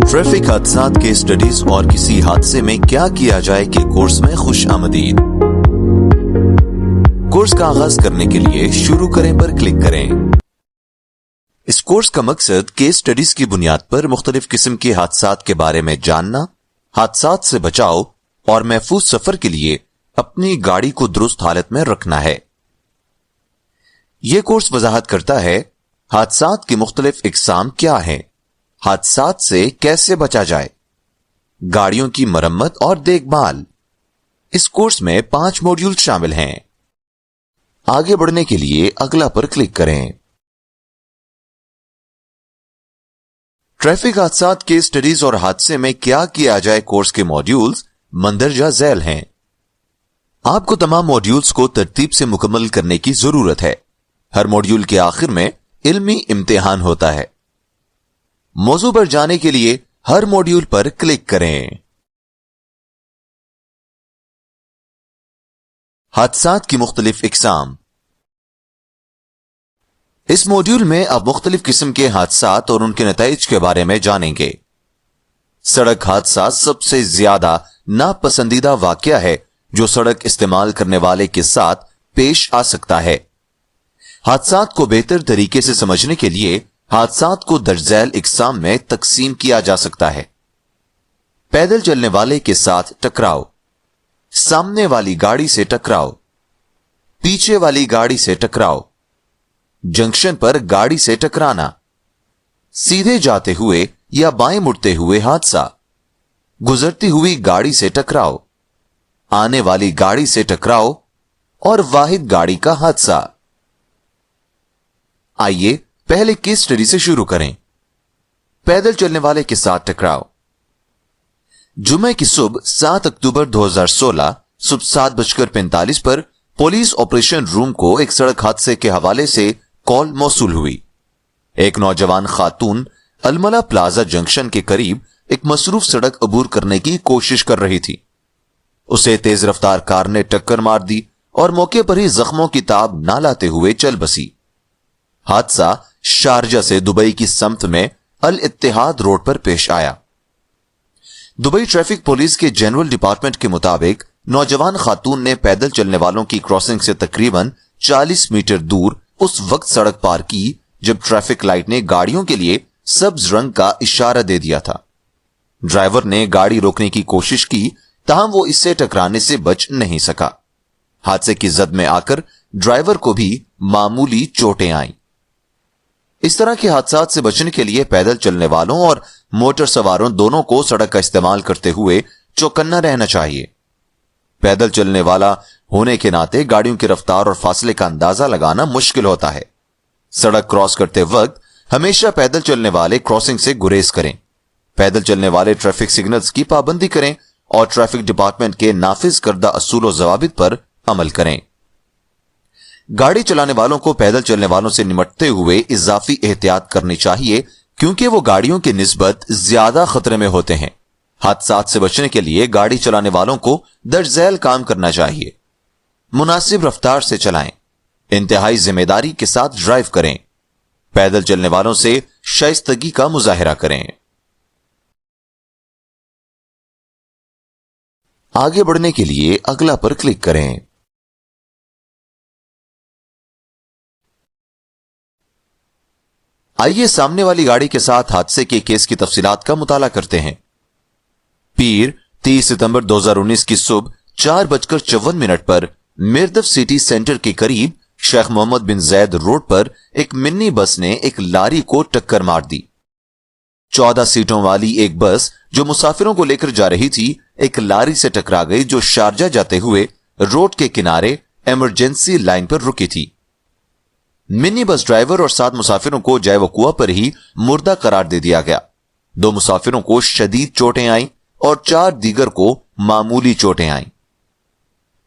Traffic हादसात के studies और किसी हादसे में क्या किया जाए के कोर्स में खुश आमदीद। कोर्स का आगाज करने के लिए शुरू करें पर क्लिक करें। इस कोर्स का मकसद केस स्टडीज की बुनियाद पर मुख्तलिफ किस्म के हादसात के बारे में जानना, हादसात से बचाव और महफूज सफर के लिए अपनी गाड़ी को दुरुस्त हालत में रखना है। यह कोर्स वजाहत करता है हादसात की मुख्तलिफ इकसाम क्या है, हादसात से कैसे बचा जाए, गाड़ियों की मरम्मत और देखभाल। इस कोर्स में 5 मॉड्यूल शामिल हैं। आगे बढ़ने के लिए अगला पर क्लिक करें। ट्रैफिक हादसात के स्टडीज और हादसे में क्या किया जाए कोर्स के मॉड्यूल्स मंदरजा झैल हैं। आपको तमाम मॉड्यूल्स को तरतीब से मुकम्मल करने की जरूरत है। हर मॉड्यूल के आखिर में इल्मी इम्तिहान होता है। मौजू पर जाने के लिए हर मॉड्यूल पर क्लिक करें। हादसात की मुख्तलिफ इकसाम। इस मॉड्यूल में आप मुख्तलिफ किस्म के हादसात और उनके नतीजे के बारे में जानेंगे। सड़क हादसा सबसे ज्यादा नापसंदीदा वाकया है जो सड़क इस्तेमाल करने वाले के साथ पेश आ सकता है। हादसात को बेहतर तरीके से समझने के लिए हादसात को दर्जैल इकसाम में तकसीम किया जा सकता है। पैदल चलने वाले के साथ टकराव, सामने वाली गाड़ी से टकराव, पीछे वाली गाड़ी से टकराव, जंक्शन पर गाड़ी से टकराना, सीधे जाते हुए या बाएं मुड़ते हुए हादसा, गुजरती हुई गाड़ी से टकराव, आने वाली गाड़ी से टकराव और वाहिद गाड़ी का हादसा। आइए पहले केस स्टडी से शुरू करें। पैदल चलने वाले के साथ टकराव। जुमे की सुबह 7 अक्टूबर 2016 सुबह 7:45 पर पुलिस ऑपरेशन रूम को एक सड़क हादसे के हवाले से कॉल मौसूल हुई। एक नौजवान खातून अलमला प्लाजा जंक्शन के करीब एक मसरूफ सड़क अबूर करने की कोशिश कर रही थी। उसे तेज रफ्तार कार ने टक्कर मार दी और मौके पर ही जख्मों की ताब ना लाते हुए चल बसी। हादसा शारजा से दुबई की समत में अल इत्तेहाद रोड पर पेश आया। दुबई ट्रैफिक पुलिस के जनरल डिपार्टमेंट के मुताबिक नौजवान खातून ने पैदल चलने वालों की क्रॉसिंग से तकरीबन 40 मीटर दूर उस वक्त सड़क पार की जब ट्रैफिक लाइट ने गाड़ियों के लिए सब्ज रंग का इशारा दे दिया था। ड्राइवर ने गाड़ी रोकने की कोशिश की, ताहम वो इससे टकराने से बच नहीं सका। हादसे की जद में आकर ड्राइवर को भी मामूली चोटें आईं। इस तरह के हादसात से बचने के लिए पैदल चलने वालों और मोटर सवारों दोनों को सड़क का इस्तेमाल करते हुए चौकन्ना रहना चाहिए। पैदल चलने वाला होने के नाते गाड़ियों की रफ्तार और फासले का अंदाजा लगाना मुश्किल होता है। सड़क क्रॉस करते वक्त हमेशा पैदल चलने वाले क्रॉसिंग से गुरेज करें। पैदल चलने वाले ट्रैफिक सिग्नल्स की पाबंदी करें और ट्रैफिक डिपार्टमेंट के नाफिज करदा असूल और जवाबित पर अमल करें। गाड़ी चलाने वालों को पैदल चलने वालों से निपटते हुए इजाफी एहतियात करनी चाहिए क्योंकि वो गाड़ियों की निस्बत ज्यादा खतरे में होते हैं। हादसात से बचने के लिए गाड़ी चलाने वालों को दर्जैल काम करना चाहिए। मुनासिब रफ्तार से चलाएं, इंतहाई जिम्मेदारी के साथ ड्राइव करें, पैदल चलने वालों से शाइस्तगी का मुजाहिरा करें। आगे बढ़ने के लिए अगला पर क्लिक करें। आइए सामने वाली गाड़ी के साथ हादसे के केस की तफसीलात का मुताला करते हैं। पीर 30 सितंबर 2019 की सुबह 4:54 पर मिर्दफ सिटी सेंटर के करीब शेख मोहम्मद बिन जैद रोड पर एक मिनी बस ने एक लारी को टक्कर मार दी। 14 सीटों वाली एक बस जो मुसाफिरों को लेकर जा रही थी एक लारी से टकरा गई जो शारजा जाते हुए रोड के किनारे इमरजेंसी लाइन पर रुकी थी। मिनी बस ड्राइवर और 7 मुसाफिरों को जय वकुआ पर ही मुर्दा करार दे दिया गया। 2 मुसाफिरों को शदीद चोटें आईं और 4 दीगर को मामूली चोटें आईं।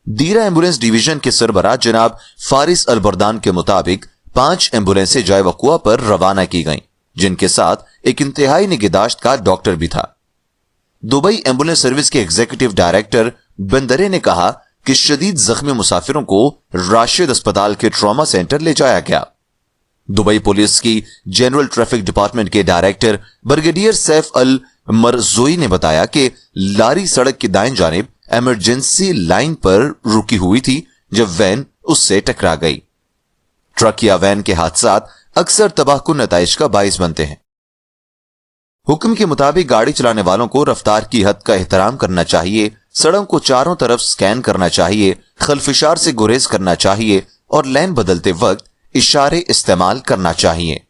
दीरा एम्बुलेंस डिवीजन के सरबराह जनाब फारिस अलबरदान के मुताबिक 5 एम्बुलेंसें जय वकुआ पर रवाना की गईं, जिनके साथ एक इंतहाई निगहदाश्त का डॉक्टर भी था। दुबई एम्बुलेंस सर्विस के एग्जीक्यूटिव डायरेक्टर बंदरे ने कहा कि शदीद जख्मी मुसाफिरों को राशिद अस्पताल के ट्रॉमा सेंटर ले जाया गया। दुबई पुलिस की जनरल ट्रैफिक डिपार्टमेंट के डायरेक्टर ब्रिगेडियर सैफ अल मरज़ोई ने बताया कि लारी सड़क की दाएं जानिब इमरजेंसी लाइन पर रुकी हुई थी जब वैन उससे टकरा गई। ट्रक या वैन के हादसात अक्सर तबाहकुन नताइज का बाइस बनते हैं। हुक्म के मुताबिक गाड़ी चलाने वालों को रफ्तार की हद का एहतराम करना चाहिए, सड़क को चारों तरफ स्कैन करना चाहिए, खलफिशार से गुरेज करना चाहिए और लेन बदलते वक्त इशारे इस्तेमाल करना चाहिए।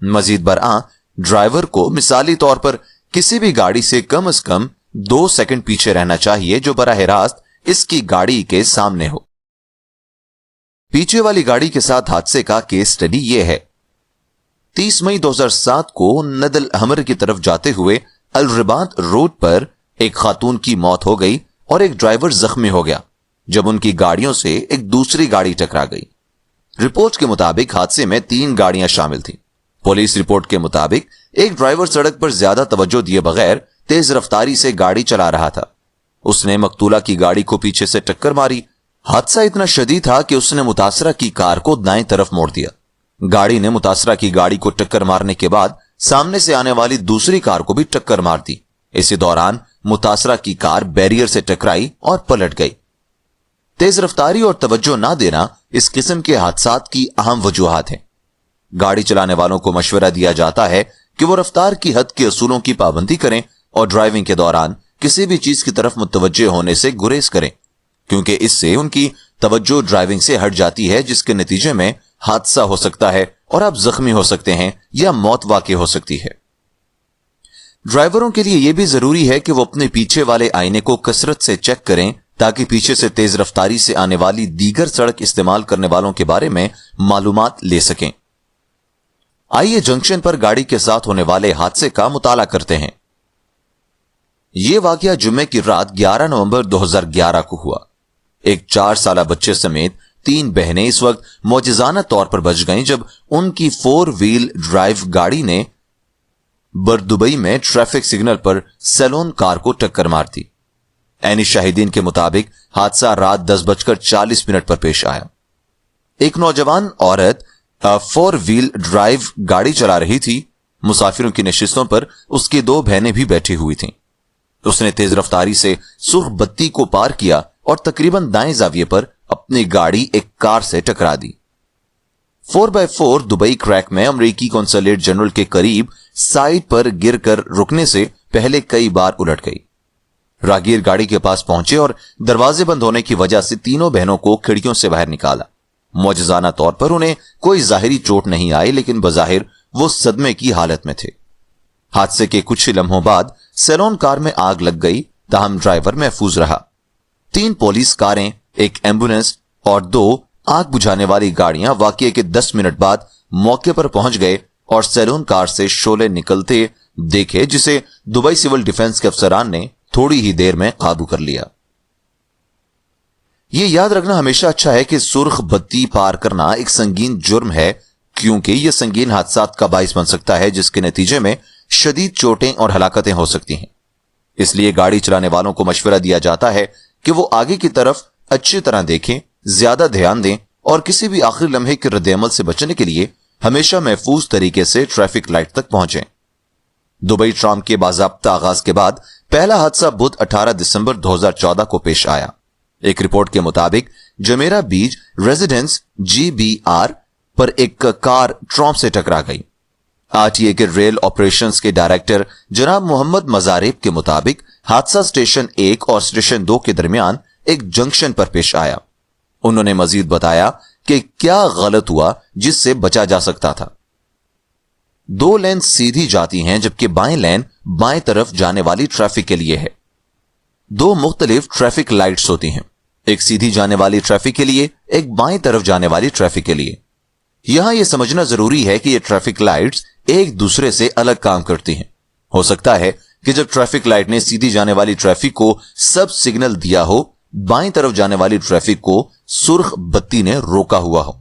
मजीद बरआं ड्राइवर को मिसाली तौर पर किसी भी गाड़ी से कम 2 सेकंड पीछे रहना चाहिए जो बराह रास्त इसकी गाड़ी के सामने हो। पीछे वाली गाड़ी के साथ हादसे का केस स्टडी यह है। 30 मई 2007 को नदल हमर की तरफ जाते हुए अलरबात रोड पर एक खातून की मौत हो गई और एक ड्राइवर जख्मी हो गया जब उनकी गाड़ियों से एक दूसरी गाड़ी टकरा गई। रिपोर्ट के मुताबिक हादसे में 3 गाड़ियां शामिल थीं। पुलिस रिपोर्ट के मुताबिक एक ड्राइवर सड़क पर ज्यादा तवज्जो दिए बगैर तेज रफ्तारी से गाड़ी चला रहा था। उसने मकतूला की गाड़ी को पीछे से टक्कर मारी। हादसा इतना शदीद था कि उसने मुतासरा की कार को दाएं तरफ मोड़ दिया। गाड़ी ने मुतासरा की गाड़ी को टक्कर मारने के बाद सामने से आने वाली दूसरी कार को भी टक्कर मार दी। इसी दौरान मुतासरा की कार बैरियर से टकराई और पलट गई। तेज रफ्तारी और तवज्जो ना देना इस किस्म के हादसात की अहम वजूहात हैं। गाड़ी चलाने वालों को मशवरा दिया जाता है कि वो रफ्तार की हद के असूलों की पाबंदी करें और ड्राइविंग के दौरान किसी भी चीज की तरफ मुतवज्जे होने से गुरेज करें, क्योंकि इससे उनकी तवज्जो ड्राइविंग से हट जाती है, जिसके नतीजे में हादसा हो सकता है और आप जख्मी हो सकते हैं या मौत वाक़ई हो सकती है। ड्राइवरों के लिए यह भी जरूरी है कि वो अपने पीछे वाले आईने को कसरत से चेक करें ताकि पीछे से तेज रफ्तारी से आने वाली दीगर सड़क इस्तेमाल करने वालों के बारे में मालूमात ले सकें। आइए जंक्शन पर गाड़ी के साथ होने वाले हादसे का मुताला करते हैं। यह वाकया जुम्मे की रात 11 नवंबर 2011 को हुआ। एक 4 साला बच्चे समेत 3 बहनें इस वक्त मौजज़ाना तौर पर बच गईं जब उनकी 4 व्हील ड्राइव गाड़ी ने बरदुबई में ट्रैफिक सिग्नल पर सैलून कार को टक्कर मार दी। ऐनी शाहिदीन के मुताबिक हादसा रात 10:40 पर पेश आया। एक नौजवान औरत 4 व्हील ड्राइव गाड़ी चला रही थी। मुसाफिरों की नशिस्तों पर उसकी 2 बहनें भी बैठी हुई थीं। उसने तेज रफ्तारी से सुर्ख बत्ती को पार किया और तकरीबन दाएं जाविये पर अपनी गाड़ी एक कार से टकरा दी। 4x4 दुबई क्रैक में अमेरिकी कौंसलेट जनरल के करीब साइड पर गिरकर रुकने से पहले कई बार उलट गई। रागीर गाड़ी के पास पहुंचे और दरवाजे बंद होने की वजह से तीनों बहनों को खिड़कियों से बाहर निकाला। मौजज़ाना तौर पर उन्हें कोई जाहिरी चोट नहीं आई, लेकिन बज़ाहिर वो सदमे की हालत में थे। हादसे के कुछ ही लम्हों बाद सैलून कार में आग लग गई, ताहम ड्राइवर महफूज रहा। 3 पुलिस कारें, एक एम्बुलेंस और 2 आग बुझाने वाली गाड़ियां वाकये के 10 मिनट बाद मौके पर पहुंच गए और सैलून कार से शोले निकलते देखे, जिसे दुबई सिविल डिफेंस के अफसरान ने थोड़ी ही देर में काबू कर लिया। यह याद रखना हमेशा अच्छा है कि सुर्ख बत्ती पार करना एक संगीन जुर्म है, क्योंकि यह संगीन हादसात का बाइस बन सकता है, जिसके नतीजे में शदीद चोटें और हलाकतें हो सकती हैं। इसलिए गाड़ी चलाने वालों को मशवरा दिया जाता है कि वो आगे की तरफ अच्छी तरह देखें, ज्यादा ध्यान दें और किसी भी आखिरी लम्हे के रद्द-ए-अमल से बचने के लिए हमेशा महफूज तरीके से ट्रैफिक लाइट तक पहुंचें। दुबई ट्राम के बाज़ाब्ता आगाज के बाद पहला हादसा बुध 18 दिसंबर 2014 को पेश आया। एक रिपोर्ट के मुताबिक जमेरा बीच रेजिडेंस GBR पर एक कार ट्रॉम से टकरा गई। RTA के रेल ऑपरेशंस के डायरेक्टर जनाब मोहम्मद मजारेब के मुताबिक हादसा स्टेशन 1 और स्टेशन 2 के दरमियान एक जंक्शन पर पेश आया। उन्होंने मजीद बताया कि क्या गलत हुआ जिससे बचा जा सकता था। 2 लेन सीधी जाती हैं, जबकि बाएं लेन बाएं तरफ जाने वाली ट्रैफिक के लिए है। 2 मुख्तलिफ ट्रैफिक लाइट्स होती हैं, एक सीधी जाने वाली ट्रैफिक के लिए, एक बाएं तरफ जाने वाली ट्रैफिक के लिए। यहां यह समझना जरूरी है कि ये ट्रैफिक लाइट्स एक दूसरे से अलग काम करती हैं। हो सकता है कि जब ट्रैफिक लाइट ने सीधी जाने वाली ट्रैफिक को सब सिग्नल दिया हो, बाएं तरफ जाने वाली ट्रैफिक को सुर्ख बत्ती ने रोका हुआ हो।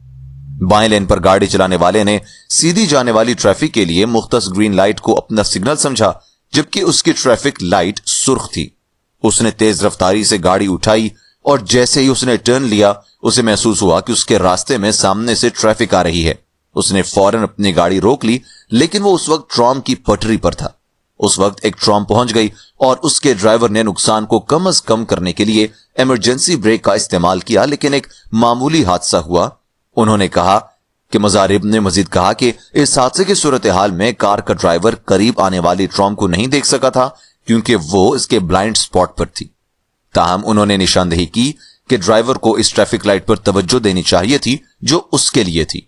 बाएं लेन पर गाड़ी चलाने वाले ने सीधी जाने वाली ट्रैफिक के लिए मुख्तस ग्रीन लाइट को अपना सिग्नल समझा, जबकि उसकी ट्रैफिक लाइट सुर्ख थी। उसने तेज रफ्तारी से गाड़ी उठाई और जैसे ही उसने टर्न लिया, उसे महसूस हुआ कि उसके रास्ते में सामने से ट्रैफिक आ रही है। उसने फौरन अपनी गाड़ी रोक ली, लेकिन वो उस वक्त ट्राम की पटरी पर था। उस वक्त एक ट्रॉम पहुंच गई और उसके ड्राइवर ने नुकसान को कम अज कम करने के लिए इमरजेंसी ब्रेक का इस्तेमाल किया, लेकिन एक मामूली हादसा हुआ। उन्होंने कहा कि मुजारिब ने मजीद कहा कि इस हादसे की सूरत हाल में कार का ड्राइवर करीब आने वाली ट्रॉम को नहीं देख सका था क्योंकि वो इसके ब्लाइंड स्पॉट पर थी। ताहम उन्होंने निशानदेही की कि ड्राइवर को इस ट्रैफिक लाइट पर तवज्जो देनी चाहिए थी जो उसके लिए थी।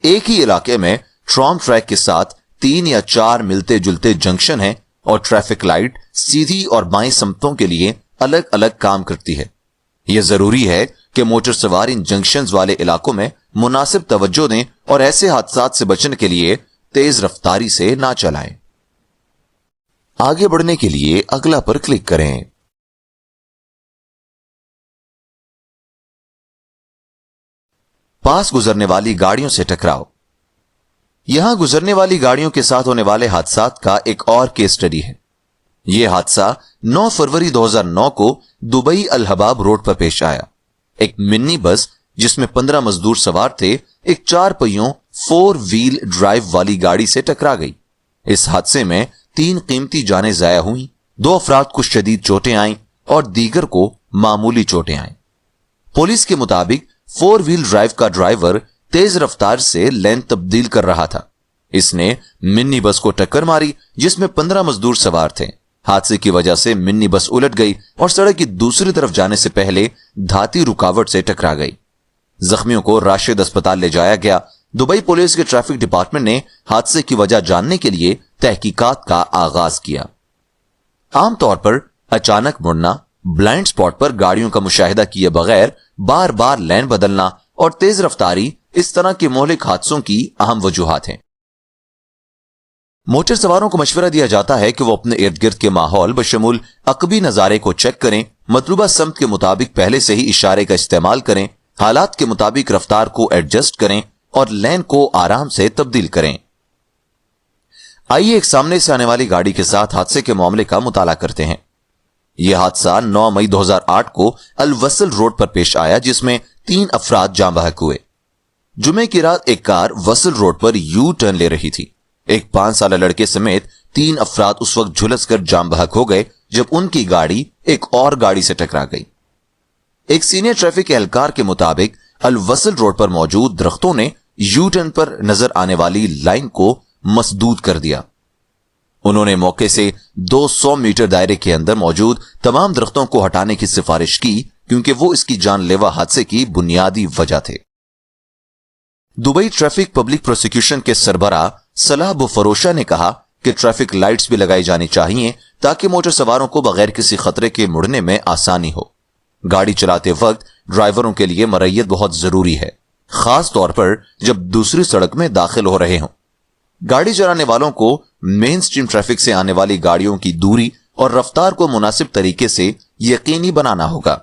एक ही इलाके में ट्रॉम ट्रैक के साथ 3 या 4 मिलते जुलते जंक्शन हैं और ट्रैफिक लाइट सीधी और बाएं समतों के लिए अलग अलग काम करती है। यह जरूरी है कि मोटर सवार इन जंक्शंस वाले इलाकों में मुनासिब तवज्जो दें और ऐसे हादसात से बचने के लिए तेज रफ्तारी से ना चलाएं। आगे बढ़ने के लिए अगला पर क्लिक करें। पास गुजरने वाली गाड़ियों से टकराव। यहां गुजरने वाली गाड़ियों के साथ होने वाले हादसात का एक और केस स्टडी है। यह हादसा 9 फरवरी 2009 को दुबई अल हबाब रोड पर पेश आया। एक मिनी बस जिसमें 15 मजदूर सवार थे, एक 4 पहियों 4 व्हील ड्राइव वाली गाड़ी से टकरा गई। इस हादसे में 3 कीमती जानें जाया हुई, 2 अफराद को शदीद चोटें आईं और दीगर को मामूली चोटें आईं। पुलिस के मुताबिक 4 व्हील ड्राइव का ड्राइवर तेज रफ्तार से लेन तब्दील कर रहा था। इसने मिनी बस को टक्कर मारी जिसमें 15 मजदूर सवार थे। हादसे की वजह से मिनी बस उलट गई और सड़क की दूसरी तरफ जाने से पहले धाती रुकावट से टकरा गई। जख्मियों को राशिद अस्पताल ले जाया गया। दुबई पुलिस के ट्रैफिक डिपार्टमेंट ने हादसे की वजह जानने के लिए तहकीकात का आगाज किया। आमतौर पर अचानक मुड़ना, ब्लाइंड स्पॉट पर गाड़ियों का मुशाहिदा किए बगैर बार बार लेन बदलना और तेज रफ्तारी इस तरह के मोहलिक हादसों की अहम वजूहात हैं। मोटर सवारों को मशवरा दिया जाता है कि वो अपने इर्द गिर्द के माहौल बशमूल अकबी नजारे को चेक करें, मतलूबा समत के मुताबिक पहले से ही इशारे का इस्तेमाल करें, हालात के मुताबिक रफ्तार को एडजस्ट करें और लेन को आराम से तब्दील करें। आइए एक सामने से आने वाली गाड़ी के साथ हादसे के मामले का मुताला करते हैं। यह हादसा 9 मई 2008 को अल वसल रोड पर पेश आया जिसमें 3 अफराद जाँ बहक हुए। जुमे की रात एक कार वसल रोड पर यू टर्न ले रही थी। एक 5 साल लड़के समेत 3 अफराद उस वक्त झुलसकर जाम बहक हो गए जब उनकी गाड़ी एक और गाड़ी से टकरा गई। एक सीनियर ट्रैफिक एहलकार के मुताबिक अल वसल रोड पर मौजूद दरख्तों ने यू टर्न पर नजर आने वाली लाइन को मसदूद कर दिया। उन्होंने मौके से 200 मीटर दायरे के अंदर मौजूद तमाम दरख्तों को हटाने की सिफारिश की क्योंकि वो इसकी जानलेवा हादसे की बुनियादी वजह थे। दुबई ट्रैफिक पब्लिक प्रोसिक्यूशन के सरबराह सलाह बुफरोशा ने कहा कि ट्रैफिक लाइट्स भी लगाई जानी चाहिए ताकि मोटर सवारों को बगैर किसी खतरे के मुड़ने में आसानी हो। गाड़ी चलाते वक्त ड्राइवरों के लिए मरय्यत बहुत जरूरी है, खास तौर पर जब दूसरी सड़क में दाखिल हो रहे हों। गाड़ी चलाने वालों को मेन स्ट्रीम ट्रैफिक से आने वाली गाड़ियों की दूरी और रफ्तार को मुनासिब तरीके से यकीनी बनाना होगा।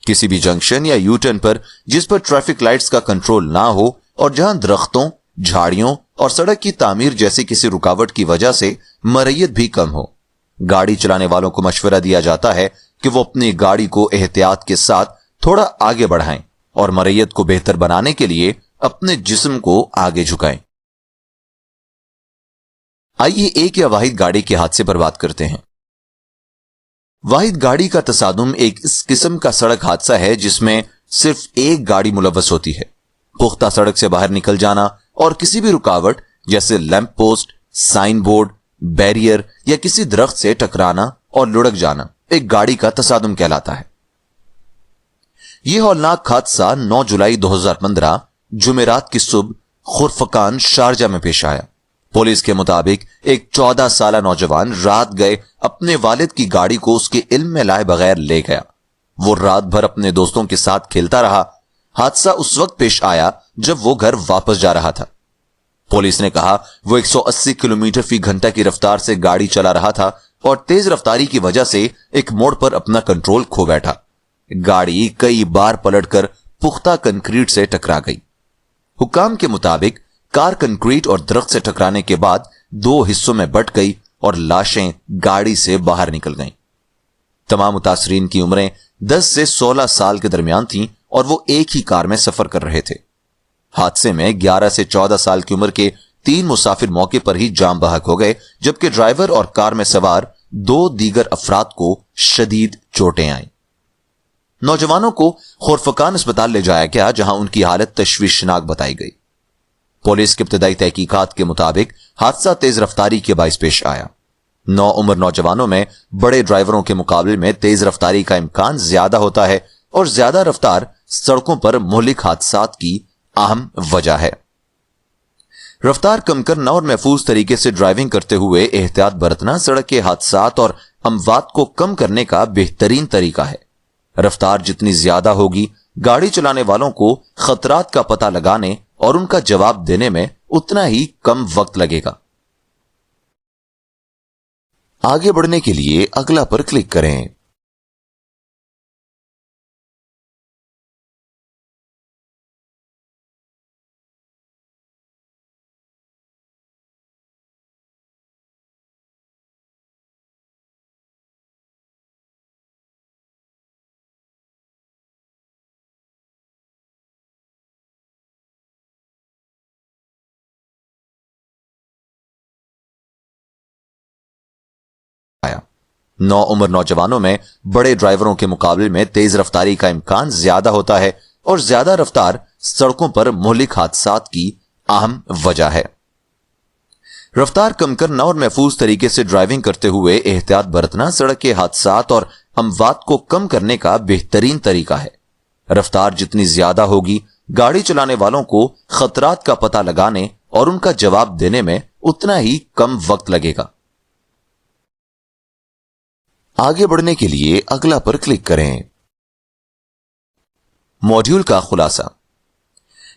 किसी भी जंक्शन या यू टर्न पर जिस पर ट्रैफिक लाइट्स का कंट्रोल ना हो और जहां दरख्तों, झाड़ियों और सड़क की तामीर जैसी किसी रुकावट की वजह से मरय्यत भी कम हो, गाड़ी चलाने वालों को मशवरा दिया जाता है कि वो अपनी गाड़ी को एहतियात के साथ थोड़ा आगे बढ़ाएं और मरय्यत को बेहतर बनाने के लिए अपने जिस्म को आगे झुकाएं। आइए एक या वाहिद गाड़ी के हादसे पर बात करते हैं। वाहिद गाड़ी का तसादुम एक इस किस्म का सड़क हादसा है जिसमें सिर्फ एक गाड़ी मुलव्वस होती है। पुख्ता सड़क से बाहर निकल जाना और किसी भी रुकावट जैसे lamp post, sign board, barrier या किसी दरख्त से टकराना और लुढ़क जाना एक गाड़ी का तसादुम कहलाता है। यह हौलनाक हादसा 9 जुलाई 2015 जुमेरात की सुबह खुरफकान शारजा में पेश आया। पुलिस के मुताबिक एक 14 साल नौजवान रात गए अपने वालिद की गाड़ी को उसके इल्म में लाए बगैर ले गया। वो रात भर अपने दोस्तों के साथ खेलता रहा। हादसा उस वक्त पेश आया जब वो घर वापस जा रहा था। पुलिस ने कहा वो 180 किलोमीटर फी घंटा की रफ्तार से गाड़ी चला रहा था और तेज रफ्तारी की वजह से एक मोड़ पर अपना कंट्रोल खो बैठा। गाड़ी कई बार पलटकर पुख्ता कंक्रीट से टकरा गई। हुकाम के मुताबिक कार कंक्रीट और दरख्त से टकराने के बाद 2 हिस्सों में बंट गई और लाशें गाड़ी से बाहर निकल गईं। तमाम मुतासरीन की उम्रें 10 से 16 साल के दरमियान थीं और वो एक ही कार में सफर कर रहे थे। हादसे में 11 से 14 साल की उम्र के 3 मुसाफिर मौके पर ही जाम बहक हो गए, जबकि ड्राइवर और कार में सवार 2 दीगर अफराद को शदीद चोटें आईं। नौजवानों को खुरफकान अस्पताल ले जाया गया, जहां उनकी हालत तशवीशनाक बताई गई। पुलिस की इब्तदाई तहकीकात के मुताबिक हादसा तेज रफ्तारी के बाइस पेश आया। नौउम्र नौजवानों में बड़े ड्राइवरों के मुकाबले में तेज रफ्तारी का इम्कान ज्यादा होता है और ज्यादा रफ्तार सड़कों पर मुहलिक हादसात की अहम वजह है। रफ्तार कम करना और महफूज तरीके से ड्राइविंग करते हुए एहतियात बरतना सड़क के हादसात और अमवात को कम करने का बेहतरीन तरीका है। रफ्तार जितनी ज्यादा होगी, गाड़ी चलाने वालों को खतरात का पता लगाने और उनका जवाब देने में उतना ही कम वक्त लगेगा। आगे बढ़ने के लिए अगला पर क्लिक करें। नौउम्र नौजवानों में बड़े ड्राइवरों के मुकाबले में तेज रफ्तारी का इम्कान ज्यादा होता है और ज्यादा रफ्तार सड़कों पर मुहलिक हादसात की अहम वजह है। रफ्तार कम करना और महफूज तरीके से ड्राइविंग करते हुए एहतियात बरतना सड़क के हादसात और अमवात को कम करने का बेहतरीन तरीका है। रफ्तार जितनी ज्यादा होगी, गाड़ी चलाने वालों को खतरात का पता लगाने और उनका जवाब देने में उतना ही कम वक्त लगेगा। आगे बढ़ने के लिए अगला पर क्लिक करें। मॉड्यूल का खुलासा।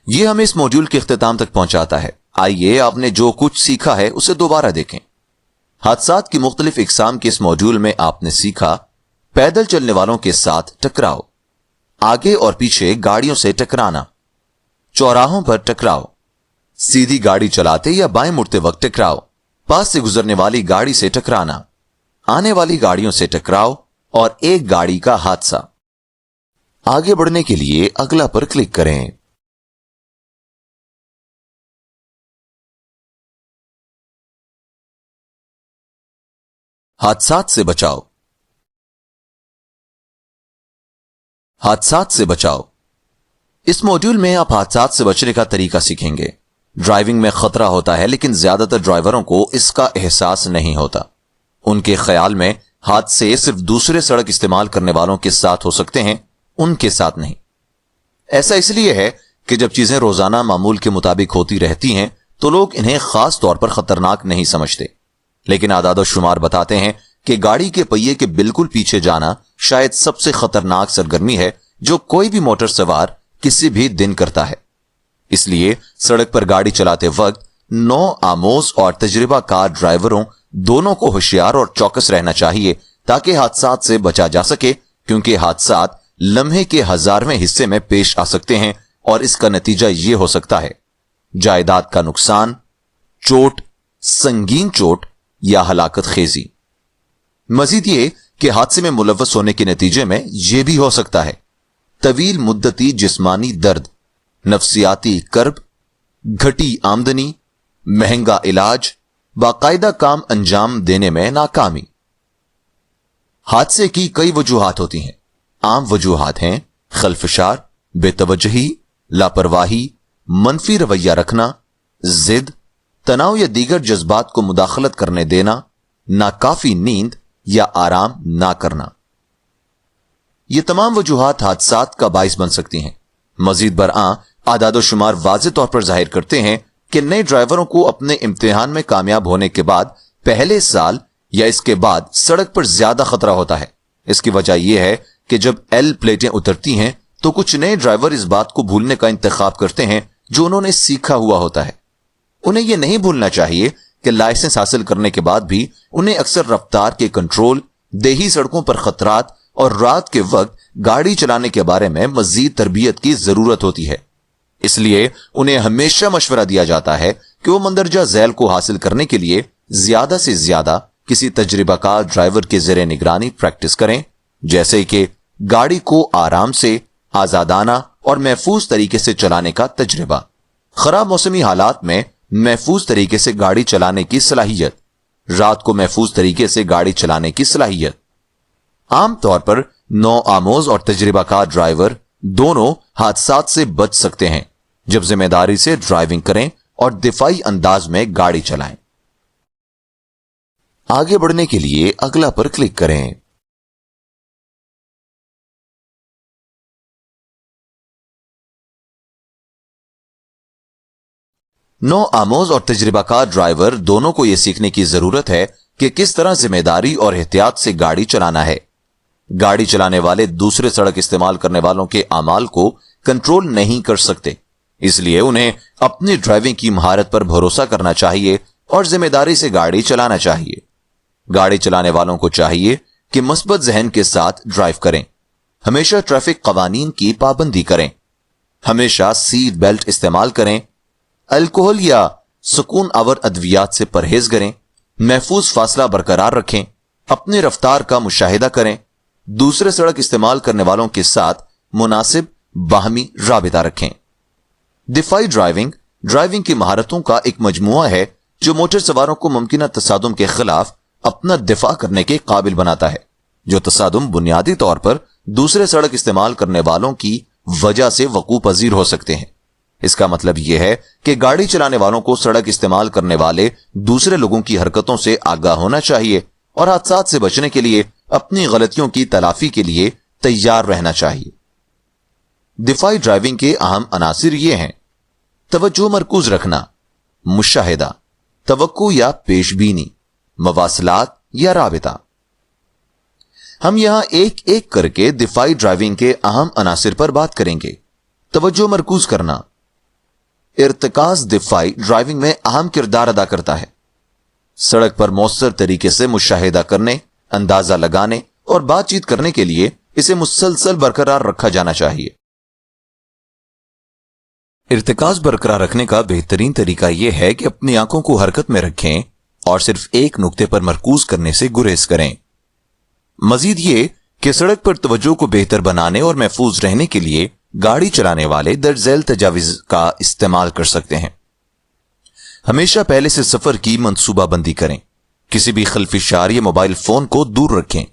यह हमें इस मॉड्यूल के इख्तिताम तक पहुंचाता है। आइए आपने जो कुछ सीखा है उसे दोबारा देखें। हादसात की मुख्तलिफ इकसाम के इस मॉड्यूल में आपने सीखा पैदल चलने वालों के साथ टकराव, आगे और पीछे गाड़ियों से टकराना, चौराहों पर टकराव, सीधी गाड़ी चलाते या बाएं मुड़ते वक्त टकराव, पास से गुजरने वाली गाड़ी से टकराना, आने वाली गाड़ियों से टकराव और एक गाड़ी का हादसा। आगे बढ़ने के लिए अगला पर क्लिक करें। हादसात से बचाव। हादसात से बचाव। इस मॉड्यूल में आप हादसात से बचने का तरीका सीखेंगे। ड्राइविंग में खतरा होता है, लेकिन ज्यादातर ड्राइवरों को इसका एहसास नहीं होता। उनके ख्याल में हादसे सिर्फ दूसरे सड़क इस्तेमाल करने वालों के साथ हो सकते हैं, उनके साथ नहीं। ऐसा इसलिए है कि जब चीजें रोजाना मामूल के मुताबिक होती रहती हैं तो लोग इन्हें खास तौर पर खतरनाक नहीं समझते, लेकिन आदाद और शुमार बताते हैं कि गाड़ी के पहिए के बिल्कुल पीछे जाना शायद सबसे खतरनाक सरगर्मी है जो कोई भी मोटर सवार किसी भी दिन करता है। इसलिए सड़क पर गाड़ी चलाते वक्त नौ आमोज और तजुर्बाकार ड्राइवरों दोनों को होशियार और चौकस रहना चाहिए ताकि हादसात से बचा जा सके, क्योंकि हादसात लम्हे के 1000वें हिस्से में पेश आ सकते हैं और इसका नतीजा यह हो सकता है जायदाद का नुकसान, चोट, संगीन चोट या हलाकत खेजी। मजीद ये कि हादसे में मुलव्वस होने के नतीजे में यह भी हो सकता है तवील मुद्दती जिस्मानी दर्द, नफ्सियाती कर्ब, घटी आमदनी, महंगा इलाज, बाकायदा काम अंजाम देने में नाकामी। हादसे की कई वजूहात होती हैं। आम वजूहात हैं खलफशार, बेतवजही, लापरवाही, मनफी रवैया रखना, जिद, तनाव या दीगर जज्बात को मुदाखलत करने देना, नाकाफी नींद या आराम ना करना। ये तमाम वजूहात हादसात का बाइस बन सकती हैं। मजीद बरआं आदाद शुमार वाज़ेह तौर पर जाहिर करते हैं कि नए ड्राइवरों को अपने इम्तिहान में कामयाब होने के बाद पहले साल या इसके बाद सड़क पर ज्यादा खतरा होता है। इसकी वजह यह है कि जब एल प्लेटें उतरती हैं तो कुछ नए ड्राइवर इस बात को भूलने का इंतखाब करते हैं जो उन्होंने सीखा हुआ होता है। उन्हें यह नहीं भूलना चाहिए कि लाइसेंस हासिल करने के बाद भी उन्हें अक्सर रफ्तार के कंट्रोल, देही सड़कों पर खतरात और रात के वक्त गाड़ी चलाने के बारे में मजीद तरबियत की जरूरत होती है। इसलिए उन्हें हमेशा मशवरा दिया जाता है कि वो मंदरजा झैल को हासिल करने के लिए ज्यादा से ज्यादा किसी तजुर्बाकार ड्राइवर के ज़ेरे निगरानी प्रैक्टिस करें, जैसे कि गाड़ी को आराम से, आजादाना और महफूज तरीके से चलाने का तजुर्बा। खराब मौसमी हालात में महफूज तरीके से गाड़ी चलाने की सलाहियत, रात को महफूज तरीके से गाड़ी चलाने की सलाहियत। आमतौर पर नौ आमोज और तजुर्बाकार ड्राइवर दोनों हादसात से बच सकते हैं जब जिम्मेदारी से ड्राइविंग करें और दिफाई अंदाज में गाड़ी चलाएं। आगे बढ़ने के लिए अगला पर क्लिक करें। नौ आमोज और तजुर्बाकार ड्राइवर दोनों को यह सीखने की जरूरत है कि किस तरह जिम्मेदारी और एहतियात से गाड़ी चलाना है। गाड़ी चलाने वाले दूसरे सड़क इस्तेमाल करने वालों के अमाल को कंट्रोल नहीं कर सकते, इसलिए उन्हें अपनी ड्राइविंग की महारत पर भरोसा करना चाहिए और जिम्मेदारी से गाड़ी चलाना चाहिए। गाड़ी चलाने वालों को चाहिए कि मस्बत जहन के साथ ड्राइव करें, हमेशा ट्रैफिक कवानीन की पाबंदी करें, हमेशा सीट बेल्ट इस्तेमाल करें, अल्कोहल या सुकून आवर अद्वियात से परहेज करें, महफूज फासला बरकरार रखें, अपनी रफ्तार का मुशाहिदा करें, दूसरे सड़क इस्तेमाल करने वालों के साथ मुनासिब बाहमी राबिता रखें। दिफाई ड्राइविंग की महारतों का एक मजमुआ है जो मोटर सवारों को मुमकिन तसादुम के खिलाफ अपना दिफा करने के काबिल बनाता है, जो तसादुम बुनियादी तौर पर दूसरे सड़क इस्तेमाल करने वालों की वजह से वकू पजीर हो सकते हैं। इसका मतलब यह है कि गाड़ी चलाने वालों को सड़क इस्तेमाल करने वाले दूसरे लोगों की हरकतों से आगाह होना चाहिए और हादसात से बचने के लिए अपनी गलतियों की तलाफी के लिए तैयार रहना चाहिए। दिफाई ड्राइविंग के अहम अनासिर ये हैं: तवज्जो मरकूज रखना, मुशाहिदा, तवक्को या पेशबीनी, मवासलात या राबिता। हम यहां एक एक करके दिफाई ड्राइविंग के अहम अनासिर पर बात करेंगे। तवज्जो मरकूज करना। इर्तिकाज दिफाई ड्राइविंग में अहम किरदार अदा करता है। सड़क पर मौसर तरीके से मुशाहिदा करने, अंदाजा लगाने और बातचीत करने के लिए इसे मुसलसल बरकरार रखा जाना चाहिए। इर्तिकाज बरकरार रखने का बेहतरीन तरीका यह है कि अपनी आंखों को हरकत में रखें और सिर्फ एक नुक्ते पर मरकूज करने से गुरेज करें। मजीद ये कि सड़क पर तवज्जो को बेहतर बनाने और महफूज रहने के लिए गाड़ी चलाने वाले दरअसल तजावीज का इस्तेमाल कर सकते हैं। हमेशा पहले से सफर की मंसूबाबंदी करें, किसी भी खल्फिशार या मोबाइल फोन को दूर रखें,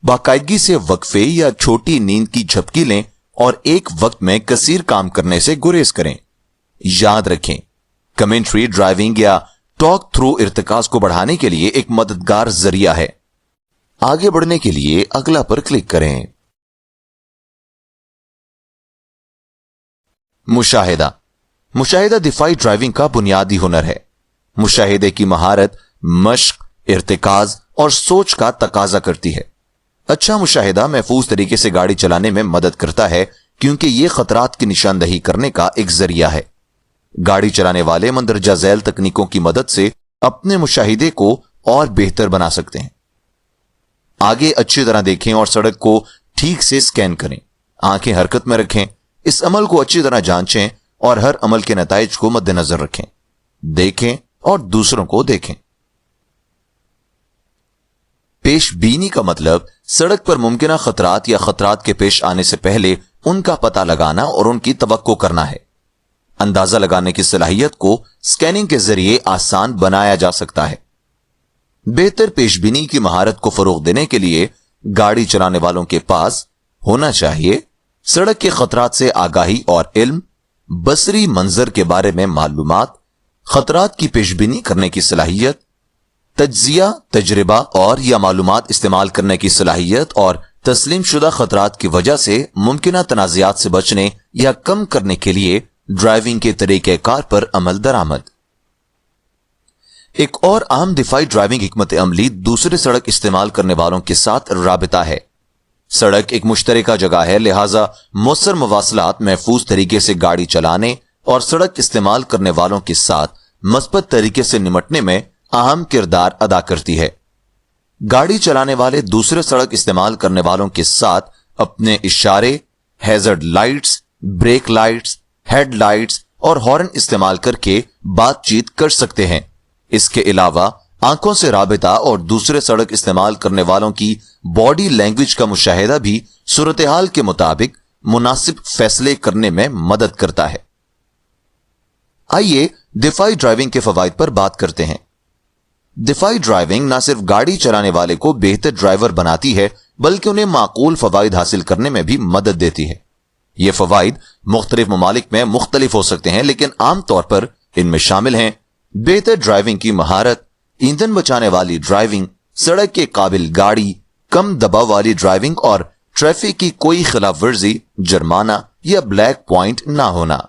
बाकायदगी से वक्फे या छोटी नींद की झपकी लें और एक वक्त में कसीर काम करने से गुरेज करें। याद रखें, कमेंट्री ड्राइविंग या टॉक थ्रू इर्तिकाज को बढ़ाने के लिए एक मददगार जरिया है। आगे बढ़ने के लिए अगला पर क्लिक करें। मुशाहिदा दिफाई ड्राइविंग का बुनियादी हुनर है। मुशाहिदे की महारत मश्क, इर्तिकाज और सोच का तकाजा करती है। अच्छा मुशाहिदा महफूज तरीके से गाड़ी चलाने में मदद करता है क्योंकि यह खतरात की निशानदही करने का एक जरिया है। गाड़ी चलाने वाले मंदरजा झैल तकनीकों की मदद से अपने मुशाहिदे को और बेहतर बना सकते हैं। आगे अच्छी तरह देखें और सड़क को ठीक से स्कैन करें, आंखें हरकत में रखें, इस अमल को अच्छी तरह जांचें और हर अमल के नताइज को मद्देनजर रखें, देखें और दूसरों को देखें। पेशबीनी का मतलब सड़क पर मुमकिन खतरात या खतरात के पेश आने से पहले उनका पता लगाना और उनकी तवक्को करना है। अंदाजा लगाने की सलाहियत को स्कैनिंग के जरिए आसान बनाया जा सकता है। बेहतर पेशबीनी की महारत को फरोग देने के लिए गाड़ी चलाने वालों के पास होना चाहिए सड़क के खतरात से आगाही और इल्म, बसरी मंजर के बारे में मालूमात, खतरात की पेशबीनी करने की सलाहियत, तज्जिया, तजर्बा और या मालूमात इस्तेमाल करने की सलाहियत और तस्लीम शुदा खतरात की वजह से मुमकिन तनाज़ात से बचने या कम करने के लिए ड्राइविंग के तरीक़ेकार पर अमल दरामद। एक और आम दिफाई ड्राइविंग हिकमत अमली दूसरे सड़क इस्तेमाल करने वालों के साथ राबिता है। सड़क एक मुश्तरका जगह है, लिहाजा मौसर मवासलात महफूज तरीके से गाड़ी चलाने और सड़क इस्तेमाल करने वालों के साथ मस्बत तरीके से निमटने में अहम किरदार अदा करती है। गाड़ी चलाने वाले दूसरे सड़क इस्तेमाल करने वालों के साथ अपने इशारे, hazard lights, break lights, head lights और हॉर्न इस्तेमाल करके बातचीत कर सकते हैं। इसके अलावा आंखों से राबिता और दूसरे सड़क इस्तेमाल करने वालों की बॉडी लैंग्वेज का मुशाहिदा भी सूरत हाल के मुताबिक मुनासिब फैसले करने में मदद करता है। आइए दिफाई ड्राइविंग के फवाइद पर बात करते हैं। दिफाई ड्राइविंग न सिर्फ गाड़ी चलाने वाले को बेहतर ड्राइवर बनाती है बल्कि उन्हें माकूल फवाइद हासिल करने में भी मदद देती है। ये फवाइद मुख्तलिफ ममालिक में मुख्तलिफ हो सकते हैं, लेकिन आमतौर पर इनमें शामिल हैं बेहतर ड्राइविंग की महारत, ईंधन बचाने वाली ड्राइविंग, सड़क के काबिल गाड़ी, कम दबाव वाली ड्राइविंग और ट्रैफिक की कोई खिलाफ वर्जी, जुर्माना या ब्लैक पॉइंट ना होना।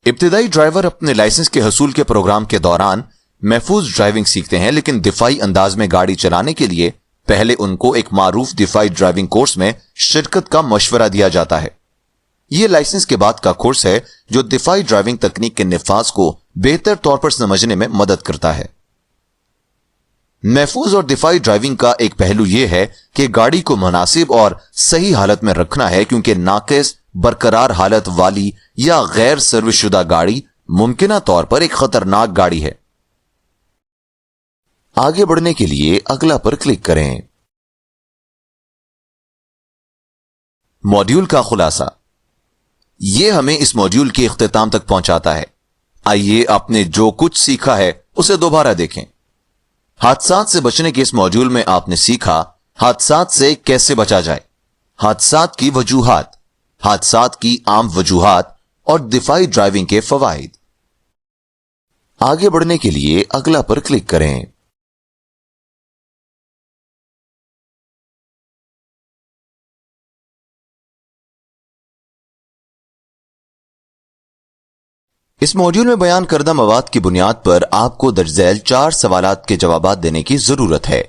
इब्तिदाई ड्राइवर अपने लाइसेंस के हसूल के प्रोग्राम के दौरान महफूज ड्राइविंग सीखते हैं, लेकिन दिफाई अंदाज में गाड़ी चलाने के लिए पहले उनको एक मारूफ दिफाई ड्राइविंग कोर्स में शिरकत का मशवरा दिया जाता है। यह लाइसेंस के बाद का कोर्स है जो दिफाई ड्राइविंग तकनीक के निफाज को बेहतर तौर पर समझने में मदद करता है। महफूज और दिफाई ड्राइविंग का एक पहलू यह है कि गाड़ी को मुनासिब और सही हालत में रखना है, क्योंकि नाकिस, बरकरार हालत वाली या गैर सर्विसशुदा गाड़ी मुमकिना तौर पर एक खतरनाक गाड़ी है। आगे बढ़ने के लिए अगला पर क्लिक करें। मॉड्यूल का खुलासा। यह हमें इस मॉड्यूल के इख्तिताम तक पहुंचाता है। आइए आपने जो कुछ सीखा है उसे दोबारा देखें। हादसात से बचने के इस मॉड्यूल में आपने सीखा हादसात से कैसे बचा जाए, हादसात की वजूहात, हादसात की आम वजूहात और दिफाई ड्राइविंग के फवाइद। आगे बढ़ने के लिए अगला पर क्लिक करें। इस मॉड्यूल में बयान करदा मवाद की बुनियाद पर आपको दर्ज झैल 4 सवालात के जवाबात देने की जरूरत है।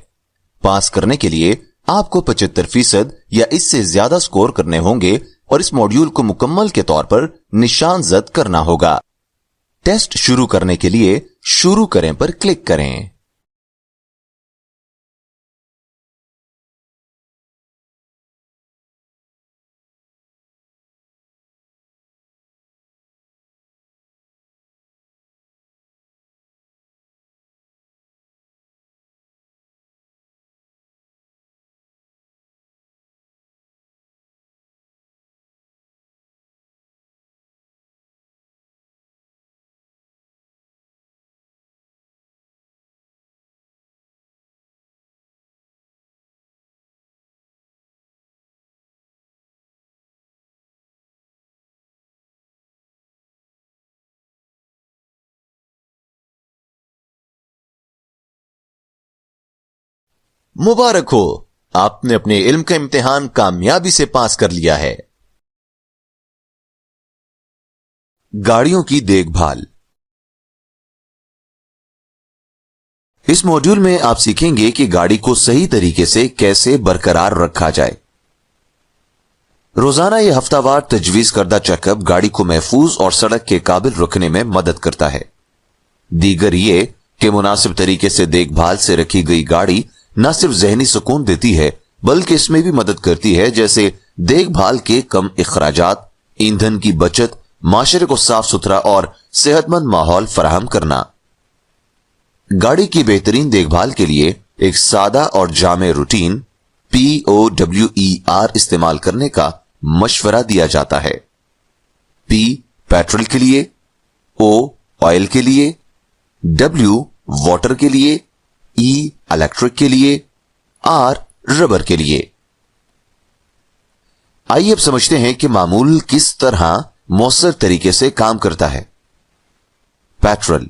पास करने के लिए आपको 75% या इससे ज्यादा स्कोर करने होंगे और इस मॉड्यूल को मुकम्मल के तौर पर निशानजद करना होगा। टेस्ट शुरू करने के लिए शुरू करें पर क्लिक करें। मुबारक हो, आपने अपने इल्म का इम्तिहान कामयाबी से पास कर लिया है। गाड़ियों की देखभाल। इस मॉड्यूल में आप सीखेंगे कि गाड़ी को सही तरीके से कैसे बरकरार रखा जाए। रोजाना यह हफ्तावार तजवीज करदा चेकअप गाड़ी को महफूज और सड़क के काबिल रखने में मदद करता है। दीगर ये कि मुनासिब तरीके से देखभाल से रखी गई गाड़ी न सिर्फ जहनी सुकून देती है बल्कि इसमें भी मदद करती है, जैसे देखभाल के कम इखराजात, ईंधन की बचत, माशरे को साफ सुथरा और सेहतमंद माहौल फराहम करना। गाड़ी की बेहतरीन देखभाल के लिए एक सादा और जामे रूटीन POWER इस्तेमाल करने का मशवरा दिया जाता है। P पेट्रोल के लिए, O ऑयल के लिए, W वाटर के लिए, E इलेक्ट्रिक के लिए, R रबर के लिए। आइए अब समझते हैं कि मामूल किस तरह मौसर तरीके से काम करता है। पेट्रोल।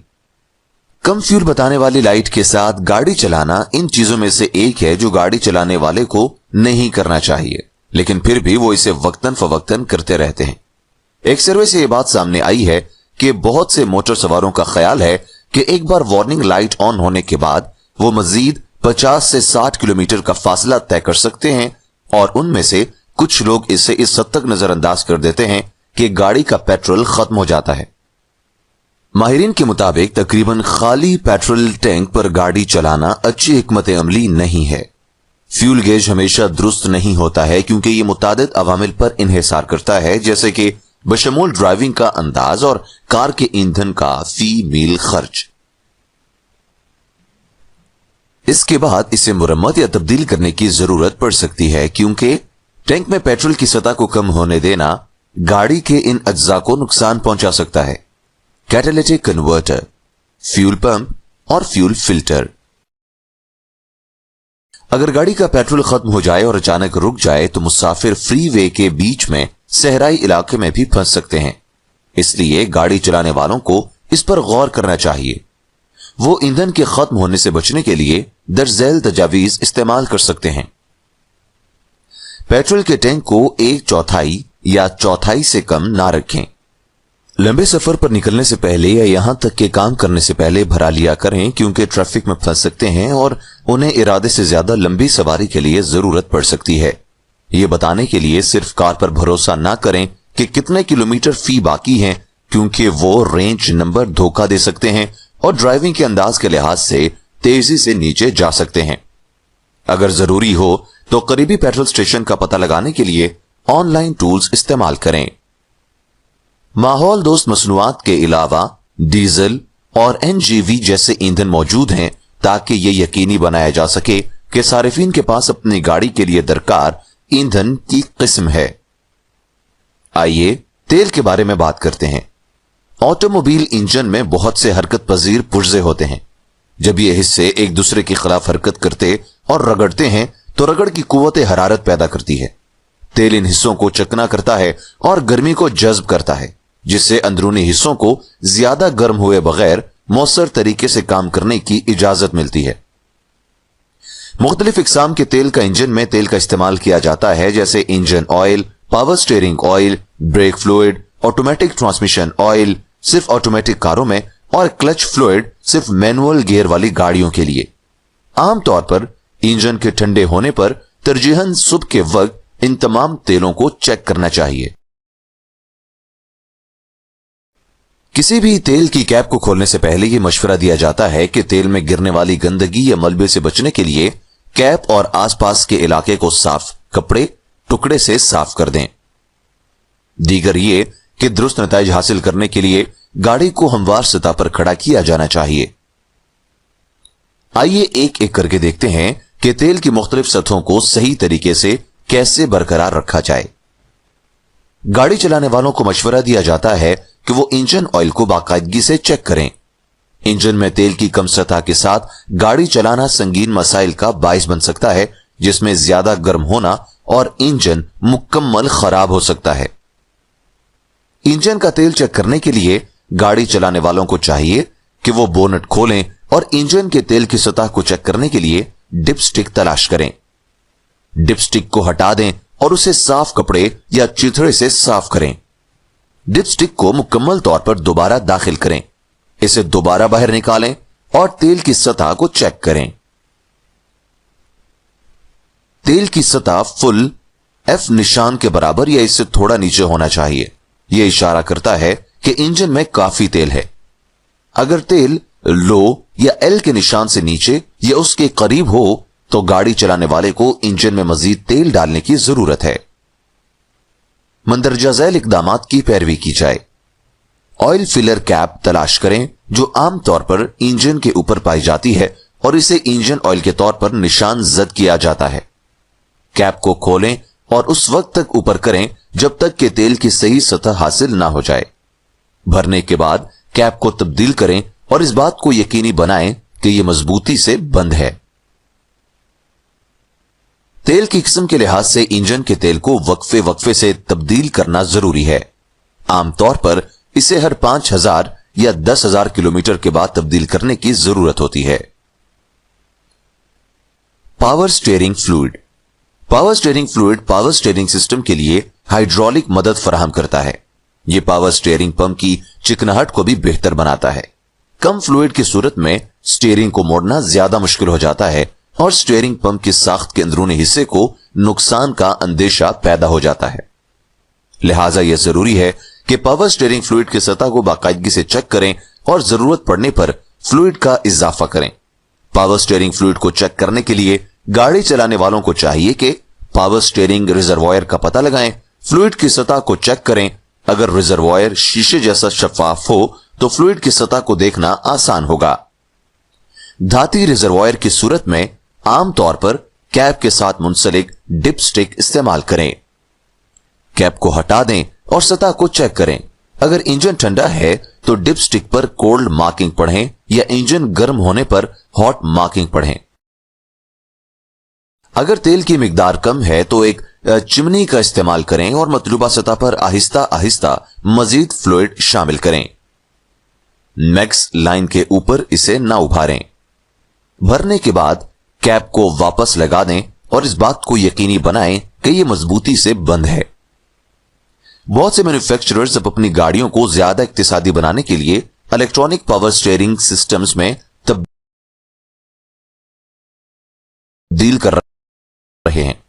कम फ्यूल बताने वाली लाइट के साथ गाड़ी चलाना इन चीजों में से एक है जो गाड़ी चलाने वाले को नहीं करना चाहिए, लेकिन फिर भी वो इसे वक्तन फवक्तन करते रहते हैं। एक सर्वे से यह बात सामने आई है कि बहुत से मोटर सवारों का ख्याल है कि एक बार वार्निंग लाइट ऑन होने के बाद वो मजीद 50 से 60 किलोमीटर का फासला तय कर सकते हैं, और उनमें से कुछ लोग इसे इस हद तक नजरअंदाज कर देते हैं कि गाड़ी का पेट्रोल खत्म हो जाता है। माहिरीन के मुताबिक तकरीबन खाली पेट्रोल टैंक पर गाड़ी चलाना अच्छी हिकमत अमली नहीं है। फ्यूल गेज हमेशा दुरुस्त नहीं होता है क्योंकि ये मुतादिद अवामिल पर इन्हिसार करता है, जैसे कि बशमूल ड्राइविंग का अंदाज और कार के ईंधन का फी मील खर्च। इसके बाद इसे मुरम्मत या तब्दील करने की जरूरत पड़ सकती है, क्योंकि टैंक में पेट्रोल की सतह को कम होने देना गाड़ी के इन अज्जा को नुकसान पहुंचा सकता है। कैटालिटिक कन्वर्टर, फ्यूल पंप और फ्यूल फिल्टर। अगर गाड़ी का पेट्रोल खत्म हो जाए और अचानक रुक जाए तो मुसाफिर फ्री वे के बीच में सहराई इलाके में भी फंस सकते हैं। इसलिए गाड़ी चलाने वालों को इस पर गौर करना चाहिए। वो ईंधन के खत्म होने से बचने के लिए दरअसल तजावीज इस्तेमाल कर सकते हैं। पेट्रोल के टैंक को 1/4 या चौथाई से कम ना रखें। लंबे सफर पर निकलने से पहले या यहां तक के काम करने से पहले भरा लिया करें, क्योंकि ट्रैफिक में फंस सकते हैं और उन्हें इरादे से ज्यादा लंबी सवारी के लिए जरूरत पड़ सकती है। ये बताने के लिए सिर्फ कार पर भरोसा ना करें कि कितने किलोमीटर फी बाकी हैं, क्योंकि वो रेंज नंबर धोखा दे सकते हैं और ड्राइविंग के अंदाज के लिहाज से तेजी से नीचे जा सकते हैं। अगर जरूरी हो तो करीबी पेट्रोल स्टेशन का पता लगाने के लिए ऑनलाइन टूल्स इस्तेमाल करें। माहौल दोस्त मसनूआत के अलावा डीजल और एनजीवी जैसे ईंधन मौजूद हैं, ताकि यह यकीनी बनाया जा सके कि सारिफीन के पास अपनी गाड़ी के लिए दरकार ईंधन की किस्म है। आइए तेल के बारे में बात करते हैं। ऑटोमोबाइल इंजन में बहुत से हरकत पजीर पुर्जे होते हैं। जब ये हिस्से एक दूसरे के खिलाफ हरकत करते और रगड़ते हैं तो रगड़ की कुव्वत हरारत पैदा करती है। तेल इन हिस्सों को चकना करता है और गर्मी को जज्ब करता है, जिससे अंदरूनी हिस्सों को ज्यादा गर्म हुए बगैर मौसर तरीके से काम करने की इजाजत मिलती है। मुख्तलिफ इकसाम के तेल का इंजन में तेल का इस्तेमाल किया जाता है, जैसे engine oil, power steering oil, brake fluid, automatic transmission oil सिर्फ ऑटोमेटिक कारों में और क्लच फ्लूइड सिर्फ मैनुअल गियर वाली गाड़ियों के लिए। आमतौर पर इंजन के ठंडे होने पर तरजीहन सुबह के वक्त इन तमाम तेलों को चेक करना चाहिए। किसी भी तेल की कैप को खोलने से पहले यह मशवरा दिया जाता है कि तेल में गिरने वाली गंदगी या मलबे से बचने के लिए कैप और आसपास के इलाके को साफ कपड़े टुकड़े से साफ कर दें। दीगर ये कि दुरुस्त नतीजे हासिल करने के लिए गाड़ी को हमवार सतह पर खड़ा किया जाना चाहिए। आइए एक एक करके देखते हैं कि तेल की मुख्तलिफ सतहों को सही तरीके से कैसे बरकरार रखा जाए। गाड़ी चलाने वालों को मशवरा दिया जाता है कि वो इंजन ऑयल को बाकायदगी से चेक करें। इंजन में तेल की कम सतह के साथ गाड़ी चलाना संगीन मसाइल का बाइस बन सकता है, जिसमें ज्यादा गर्म होना और इंजन मुकम्मल खराब हो सकता है। इंजन का तेल चेक करने के लिए गाड़ी चलाने वालों को चाहिए कि वो बोनट खोलें और इंजन के तेल की सतह को चेक करने के लिए डिपस्टिक तलाश करें। डिपस्टिक को हटा दें और उसे साफ कपड़े या चिथड़े से साफ करें। डिपस्टिक को मुकम्मल तौर पर दोबारा दाखिल करें, इसे दोबारा बाहर निकालें और तेल की सतह को चेक करें। तेल की सतह फुल एफ निशान के बराबर या इससे थोड़ा नीचे होना चाहिए। यह इशारा करता है कि इंजन में काफी तेल है। अगर तेल लो या एल के निशान से नीचे या उसके करीब हो तो गाड़ी चलाने वाले को इंजन में मजीद तेल डालने की जरूरत है। मंदरजा झैल इकदामात की पैरवी की जाए। ऑयल फिलर कैप तलाश करें जो आमतौर पर इंजन के ऊपर पाई जाती है और इसे इंजन ऑयल के तौर पर निशान जद किया जाता है। कैप को खोलें और उस वक्त तक ऊपर करें जब तक कि तेल की सही सतह हासिल ना हो जाए। भरने के बाद कैप को तब्दील करें और इस बात को यकीनी बनाएं कि यह मजबूती से बंद है। तेल की किस्म के लिहाज से इंजन के तेल को वक्फे वक्फे से तब्दील करना जरूरी है। आमतौर पर इसे हर 5000 या 10,000 किलोमीटर के बाद तब्दील करने की जरूरत होती है। Power steering fluid. Power steering fluid power steering system के लिए हाइड्रोलिक मदद फराहम करता है। यह पावर स्टीयरिंग पंप की चिकनाहट को भी बेहतर बनाता है। कम फ्लूइड की सूरत में स्टीयरिंग को मोड़ना ज्यादा मुश्किल हो जाता है और स्टीयरिंग पंप की साख्त के अंदरूनी हिस्से को नुकसान का अंदेशा पैदा हो जाता है। लिहाजा यह जरूरी है कि पावर स्टीयरिंग फ्लूइड की सतह को बाकायदगी से चेक करें और जरूरत पड़ने पर फ्लूइड का इजाफा करें। पावर स्टीयरिंग फ्लूइड को चेक करने के लिए गाड़ी चलाने वालों को चाहिए कि पावर स्टीयरिंग रिजर्वॉयर का पता लगाएं, फ्लूइड की सतह को चेक करें। अगर रिजर्वॉयर शीशे जैसा शफाफ हो तो फ्लूइड की सतह को देखना आसान होगा। धाती रिजर्वॉयर की सूरत में आमतौर पर कैप के साथ मुंसलिक डिपस्टिक इस्तेमाल करें। कैप को हटा दें और सतह को चेक करें। अगर इंजन ठंडा है तो डिप स्टिक पर कोल्ड मार्किंग पढ़ें या इंजन गर्म होने पर हॉट मार्किंग पढ़ें। अगर तेल की मिकदार कम है तो एक चिमनी का इस्तेमाल करें और मतलूबा सतह पर आहिस्ता आहिस्ता मजीद फ्लूइड शामिल करें। मैक्स लाइन के ऊपर इसे ना उभारें। भरने के बाद कैप को वापस लगा दें और इस बात को यकीनी बनाएं कि यह मजबूती से बंद है। बहुत से मैन्युफैक्चरर्स अब अपनी गाड़ियों को ज्यादा इक्तिसादी बनाने के लिए इलेक्ट्रॉनिक पावर स्टीयरिंग सिस्टम्स में तब्दील कर रहे हैं।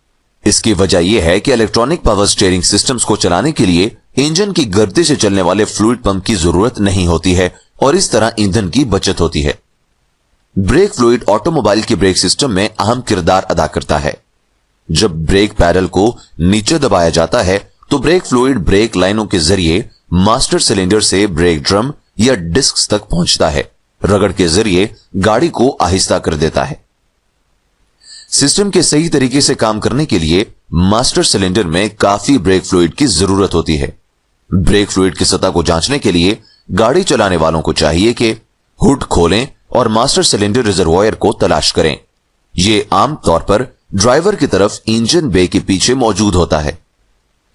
इसकी वजह यह है कि इलेक्ट्रॉनिक पावर स्टीयरिंग सिस्टम्स को चलाने के लिए इंजन की गर्दी से चलने वाले फ्लूइड पंप की जरूरत नहीं होती है और इस तरह ईंधन की बचत होती है। ब्रेक फ्लूइड ऑटोमोबाइल के ब्रेक सिस्टम में अहम किरदार अदा करता है। जब ब्रेक पैडल को नीचे दबाया जाता है तो ब्रेक फ्लूइड ब्रेक लाइनों के जरिए मास्टर सिलेंडर से ब्रेक ड्रम या डिस्क तक पहुंचता है। रगड़ के जरिए गाड़ी को आहिस्ता कर देता है। सिस्टम के सही तरीके से काम करने के लिए मास्टर सिलेंडर में काफी ब्रेक फ्लूइड की जरूरत होती है। ब्रेक फ्लूइड की सतह को जांचने के लिए गाड़ी चलाने वालों को चाहिए कि हुड खोलें और मास्टर सिलेंडर रिजर्वॉयर को तलाश करें। यह आमतौर पर ड्राइवर की तरफ इंजन बे के पीछे मौजूद होता है।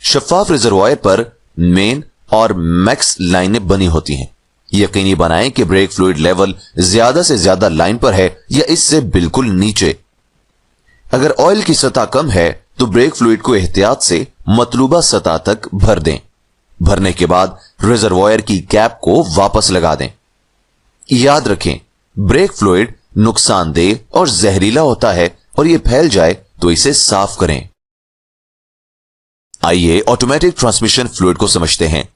शफाफ रिजर्वॉयर पर मेन और मैक्स लाइनें बनी होती हैं। यकीनी बनाएं कि ब्रेक फ्लूइड लेवल ज्यादा से ज्यादा लाइन पर है या इससे बिल्कुल नीचे। अगर ऑयल की सतह कम है तो ब्रेक फ्लूइड को एहतियात से मतलूबा सतह तक भर दें। भरने के बाद रिजर्वॉयर की कैप को वापस लगा दें। याद रखें, ब्रेक फ्लूइड नुकसानदेह और जहरीला होता है और यह फैल जाए तो इसे साफ करें। आइए ऑटोमेटिक ट्रांसमिशन फ्लूइड को समझते हैं।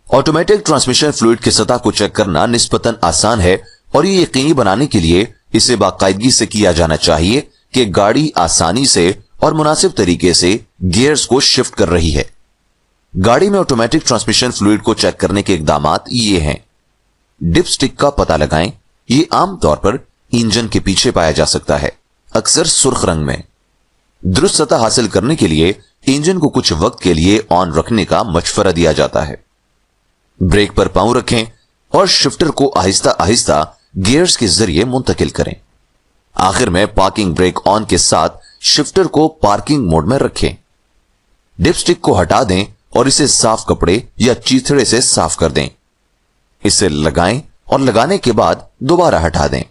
ऑटोमेटिक ट्रांसमिशन फ्लूइड की सतह को चेक करना निस्बतन आसान है और यह यकीनी बनाने के लिए इसे बाकायदगी से किया जाना चाहिए कि गाड़ी आसानी से और मुनासिब तरीके से गियर्स को शिफ्ट कर रही है। गाड़ी में ऑटोमेटिक ट्रांसमिशन फ्लूइड को चेक करने के इकदामात ये हैं। डिप स्टिक का पता लगाएं। ये आमतौर पर इंजन के पीछे पाया जा सकता है, अक्सर सुर्ख रंग में। दुरुस्त सतह हासिल करने के लिए इंजन को कुछ वक्त के लिए ऑन रखने का मशवरा दिया जाता है। ब्रेक पर पांव रखें और शिफ्टर को आहिस्ता आहिस्ता गियर्स के जरिए मुंतकिल करें। आखिर में पार्किंग ब्रेक ऑन के साथ शिफ्टर को पार्किंग मोड में रखें। डिप स्टिक को हटा दें और इसे साफ कपड़े या चीथड़े से साफ कर दें। इसे लगाएं और लगाने के बाद दोबारा हटा दें।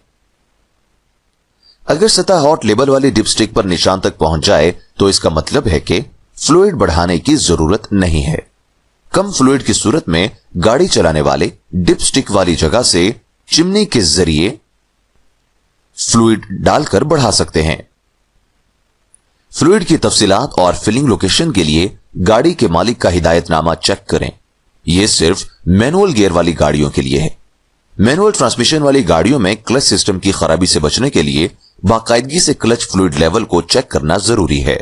अगर सतह हॉट लेबल वाली डिप स्टिक पर निशान तक पहुंच जाए तो इसका मतलब है कि फ्लूइड बढ़ाने की जरूरत नहीं है। कम फ्लूइड की सूरत में गाड़ी चलाने वाले डिप स्टिक वाली जगह से चिमनी के जरिए फ्लूइड डालकर बढ़ा सकते हैं। फ्लूइड की तफसीलात और फिलिंग लोकेशन के लिए गाड़ी के मालिक का हिदायतनामा चेक करें। यह सिर्फ मैनुअल गियर वाली गाड़ियों के लिए है। मैनुअल ट्रांसमिशन वाली गाड़ियों में क्लच सिस्टम की खराबी से बचने के लिए बाकायदगी से क्लच फ्लूइड लेवल को चेक करना जरूरी है।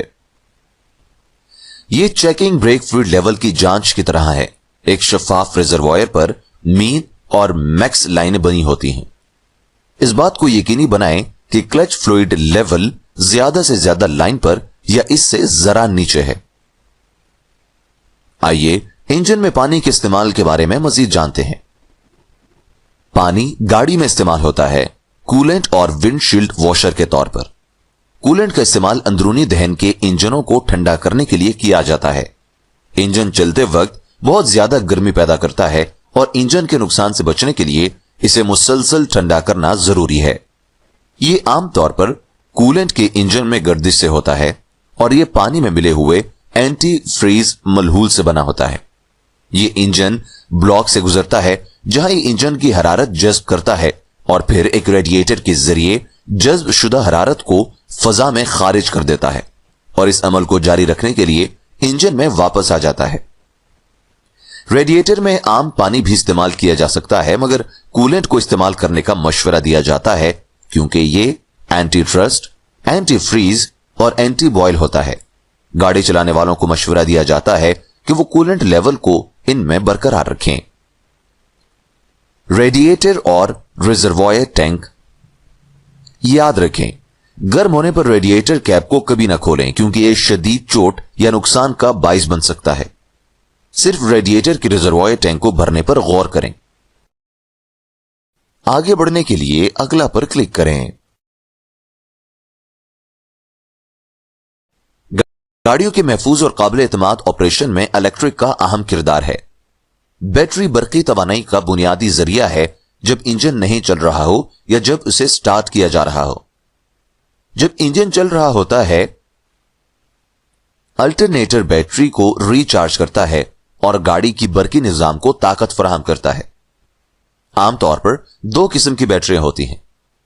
यह चेकिंग ब्रेक फ्लूइड लेवल की जांच की तरह है। एक शफाफ रिजर्वॉयर पर मीन और मैक्स लाइनें बनी होती हैं। इस बात को यकीनी बनाएं कि क्लच फ्लूइड लेवल ज्यादा से ज्यादा लाइन पर या इससे जरा नीचे है। आइए इंजन में पानी के इस्तेमाल के बारे में मजीद जानते हैं। पानी गाड़ी में इस्तेमाल होता है कूलेंट और विंडशील्ड वॉशर के तौर पर। कूलेंट का इस्तेमाल अंदरूनी दहन के इंजनों को ठंडा करने के लिए किया जाता है। इंजन चलते वक्त बहुत ज्यादा गर्मी पैदा करता है और इंजन के नुकसान से बचने के लिए इसे मुसलसल ठंडा करना जरूरी है। यह आमतौर पर कूलेंट के इंजन में गर्दिश से होता है और यह पानी में मिले हुए एंटी फ्रीज मलहूल से बना होता है। यह इंजन ब्लॉक से गुजरता है जहां यह इंजन की हरारत जज्ब करता है और फिर एक रेडिएटर के जरिए जज्ब शुदा हरारत को फजा में खारिज कर देता है और इस अमल को जारी रखने के लिए इंजन में वापस आ जाता है। रेडिएटर में आम पानी भी इस्तेमाल किया जा सकता है, मगर कूलेंट को इस्तेमाल करने का मशवरा दिया जाता है क्योंकि ये एंटी ट्रस्ट, एंटी फ्रीज और एंटी बॉयल होता है। गाड़ी चलाने वालों को मशवरा दिया जाता है कि वो कूलेंट लेवल को इनमें बरकरार रखें। रेडिएटर और रिजर्वॉयर टैंक। याद रखें, गर्म होने पर रेडिएटर कैप को कभी ना खोलें क्योंकि यह शदीद चोट या नुकसान का बाइस बन सकता है। सिर्फ रेडिएटर के रिजर्वॉयर टैंक को भरने पर गौर करें। आगे बढ़ने के लिए अगला पर क्लिक करें। गाड़ियों के महफूज और काबिल एतमाद ऑपरेशन में इलेक्ट्रिक का अहम किरदार है। बैटरी बरकी तवानाई का बुनियादी जरिया है जब इंजन नहीं चल रहा हो या जब उसे स्टार्ट किया जा रहा हो। जब इंजन चल रहा होता है, अल्टरनेटर बैटरी को रिचार्ज करता है और गाड़ी की बरकी निजाम को ताकत फराहम करता है। आमतौर पर दो किस्म की बैटरियां होती हैं,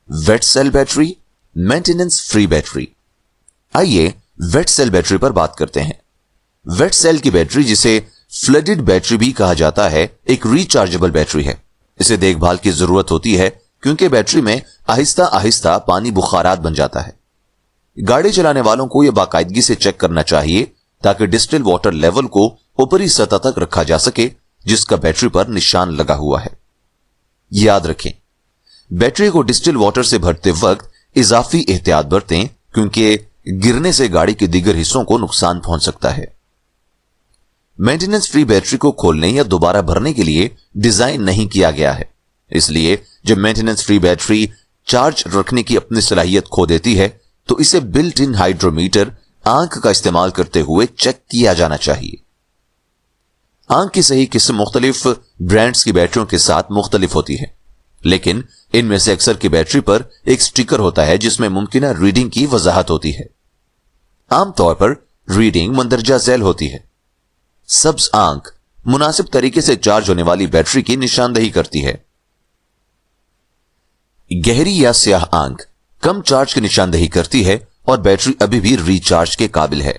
wet cell battery, maintenance free battery. आइए वेट सेल बैटरी पर बात करते हैं। वेट सेल की बैटरी, जिसे फ्लडेड बैटरी भी कहा जाता है, एक रिचार्जेबल बैटरी है। इसे देखभाल की जरूरत होती है क्योंकि बैटरी में आहिस्ता आहिस्ता पानी बुखारात बन जाता है। गाड़ी चलाने वालों को यह बाकायदगी से चेक करना चाहिए ताकि डिस्टिल वाटर लेवल को ऊपरी सतह तक रखा जा सके जिसका बैटरी पर निशान लगा हुआ है। याद रखें, बैटरी को डिस्टिल वाटर से भरते वक्त इजाफी एहतियात बरतें क्योंकि गिरने से गाड़ी के दीगर हिस्सों को नुकसान पहुंच सकता है। मेंटेनेंस फ्री बैटरी को खोलने या दोबारा भरने के लिए डिजाइन नहीं किया गया है, इसलिए जब मेंटेनेंस फ्री बैटरी चार्ज रखने की अपनी सलाहियत खो देती है तो इसे बिल्ट इन हाइड्रोमीटर आंख का इस्तेमाल करते हुए चेक किया जाना चाहिए। आंख की सही किस्म मुख्तलिफ ब्रांड्स की बैटरियों के साथ मुख्तलिफ होती है, लेकिन इनमें से अक्सर की बैटरी पर एक स्टिकर होता है जिसमें मुमकिना रीडिंग की वजाहत होती है। आमतौर पर रीडिंग मंदरजा झैल होती है। सब्ज आंख मुनासिब तरीके से चार्ज होने वाली बैटरी की निशानदही करती है। गहरी या स्याह आंख कम चार्ज की निशानदही करती है और बैटरी अभी भी रिचार्ज के काबिल है।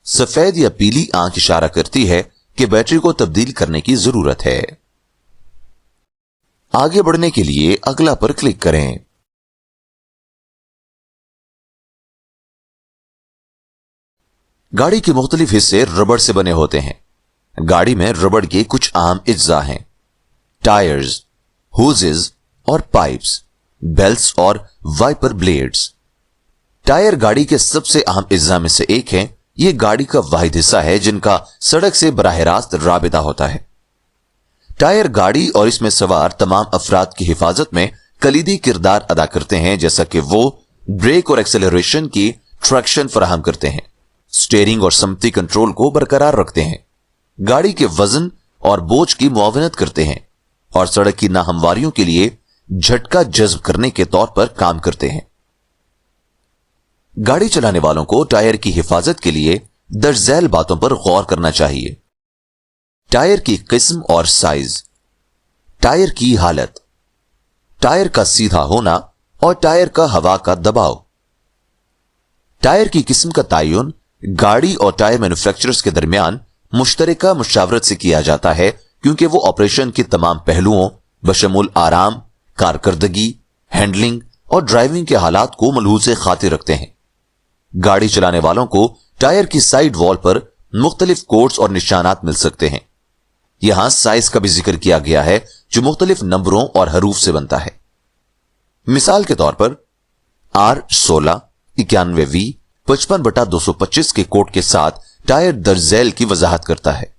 सफेद या पीली आंख इशारा करती है कि बैटरी को तब्दील करने की जरूरत है। आगे बढ़ने के लिए अगला पर क्लिक करें। गाड़ी के मुख्तलिफ हिस्से रबड़ से बने होते हैं। गाड़ी में रबड़ के कुछ आम अज्जा हैं, टायर्स, होजेस और पाइप्स, बेल्ट्स और वाइपर ब्लेड्स। टायर गाड़ी के सबसे अहम अज्जा में से एक है। यह गाड़ी का वाहिद हिस्सा है जिनका सड़क से बराह रास्त राबिता होता है। टायर गाड़ी और इसमें सवार तमाम अफराद की हिफाजत में कलीदी किरदार अदा करते हैं, जैसा कि वो ब्रेक और एक्सेलरेशन की ट्रैक्शन फराहम करते हैं, स्टीयरिंग और समती कंट्रोल को बरकरार रखते हैं, गाड़ी के वजन और बोझ की मुआवनत करते हैं और सड़क की नाहमवारियों के लिए झटका जज्ब करने के तौर पर काम करते हैं। गाड़ी चलाने वालों को टायर की हिफाजत के लिए दर्जैल बातों पर गौर करना चाहिए। टायर की किस्म और साइज, टायर की हालत, टायर का सीधा होना और टायर का हवा का दबाव। टायर की किस्म का तयन गाड़ी और टायर मैन्युफैक्चरर्स के दरमियान मुश्तरका मुशावरत से किया जाता है क्योंकि वो ऑपरेशन के तमाम पहलुओं बशमूल आराम, कारकर्दगी, हैंडलिंग और ड्राइविंग के हालात को मलहूज से खातिर रखते हैं। गाड़ी चलाने वालों को टायर की साइड वॉल पर मुख्तलिफ कोड्स और निशानात मिल सकते हैं। यहां साइज का भी जिक्र किया गया है जो मुख्तलिफ नंबरों और हरूफ से बनता है। मिसाल के तौर पर R16 91V 55/225 के कोड के साथ टायर दर्जैल की वजाहत करता है।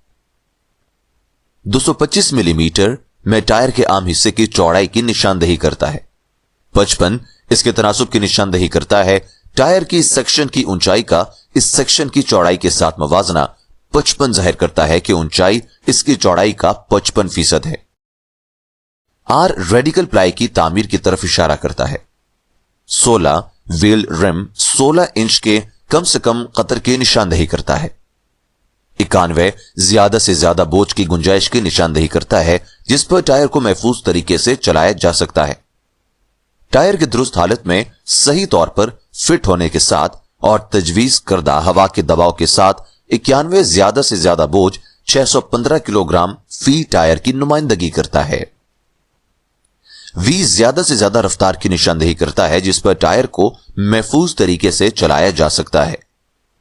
225 मिलीमीटर में टायर के आम हिस्से की चौड़ाई की निशानदही करता है। 55 इसके तनासुब की निशानदही करता है। टायर की इस सेक्शन की ऊंचाई का इस सेक्शन की चौड़ाई के साथ मवाजना 55 जाहिर करता है कि ऊंचाई इसकी चौड़ाई का 55% है। आर रेडिकल प्लाई की तामीर की तरफ इशारा करता है। 16 व्हील रिम 16 इंच के कम से कम कतर की निशानदही करता है। 91 ज्यादा से ज्यादा बोझ की गुंजाइश की निशानदही करता है जिस पर टायर को महफूज तरीके से चलाया जा सकता है। टायर की दुरुस्त हालत में सही तौर पर फिट होने के साथ और तजवीज करदा हवा के दबाव के साथ 91 ज्यादा से ज्यादा बोझ 615 किलोग्राम फी टायर की नुमाइंदगी करता है। वी ज्यादा से ज्यादा रफ्तार की निशानदही करता है जिस पर टायर को महफूज तरीके से चलाया जा सकता है।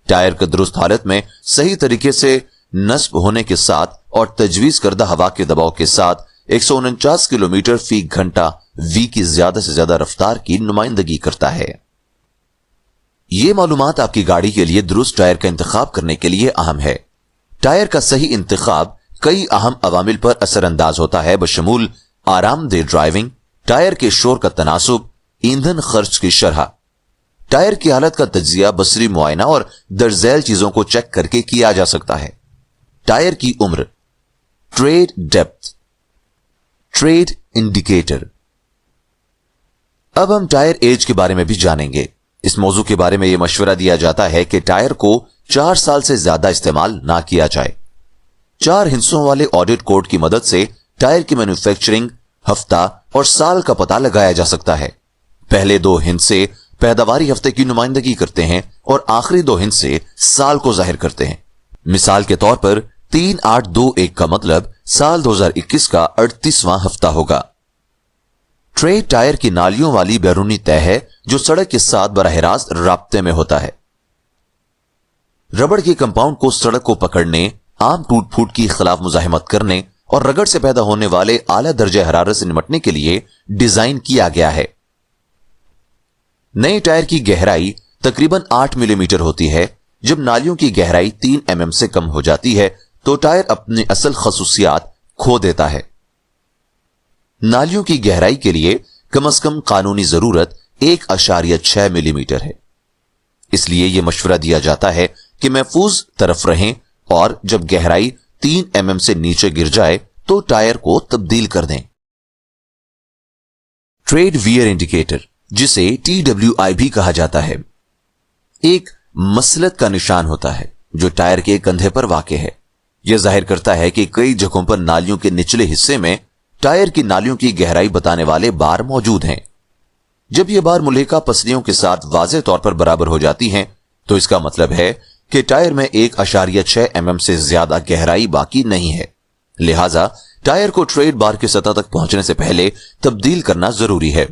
टायर की दुरुस्त हालत में सही तरीके से नस्ब होने के साथ और तजवीज करदा हवा के दबाव के साथ 149 किलोमीटर फी घंटा वी की ज्यादा से ज्यादा रफ्तार की नुमाइंदगी करता है। यह मालूमात आपकी गाड़ी के लिए दुरुस्त टायर का इंतखाब करने के लिए अहम है। टायर का सही इंतखाब कई अहम अवामिल पर असरअंदाज होता है, बशमूल आरामदेह ड्राइविंग, टायर के शोर का तनासुब, ईंधन खर्च की शरह। टायर की हालत का तज्जिया बसरी मुआयना और दरजैल चीजों को चेक करके किया जा सकता है। टायर की उम्र, ट्रेड डेप्थ, ट्रेड इंडिकेटर। अब हम टायर एज के बारे में भी जानेंगे। इस मौजू के बारे में यह मशवरा दिया जाता है कि टायर को 4 साल से ज्यादा इस्तेमाल ना किया जाए। 4 हिस्सों वाले ऑडिट कोड की मदद से टायर की मैन्युफैक्चरिंग, हफ्ता और साल का पता लगाया जा सकता है। पहले 2 हिस्से पैदावारी हफ्ते की नुमाइंदगी करते हैं और आखिरी 2 हिस्से साल को जाहिर करते हैं। मिसाल के तौर पर 3821 का मतलब साल 2021 का 38वां हफ्ता होगा। ट्रेड टायर की नालियों वाली बैरूनी तय है जो सड़क के साथ बराह रास्त राब्ते में होता है। रबड़ के कंपाउंड को सड़क को पकड़ने, आम टूट फूट की खिलाफ मुजाहिमत करने और रगड़ से पैदा होने वाले आला दर्जे हरारत से निपटने के लिए डिजाइन किया गया है। नए टायर की गहराई तकरीबन 8 मिलीमीटर होती है। जब नालियों की गहराई 3 mm से कम हो जाती है तो टायर अपनी असल खसूसियात खो देता है। नालियों की गहराई के लिए कम से कम कानूनी जरूरत 1.6 मिलीमीटर है। इसलिए यह मशवरा दिया जाता है कि महफूज तरफ रहें और जब गहराई 3 mm से नीचे गिर जाए तो टायर को तब्दील कर दें। ट्रेड वियर इंडिकेटर, जिसे TWI भी कहा जाता है, एक मसलत का निशान होता है जो टायर के कंधे पर वाक़े है। यह जाहिर करता है कि कई जगहों पर नालियों के निचले हिस्से में टायर की नालियों की गहराई बताने वाले बार मौजूद हैं। जब यह बार मुल्हिका पसलियों के साथ वाज़ेह तौर पर बराबर हो जाती हैं तो इसका मतलब है कि टायर में 1.6 mm से ज्यादा गहराई बाकी नहीं है। लिहाजा टायर को ट्रेड बार की सतह तक पहुंचने से पहले तब्दील करना जरूरी है।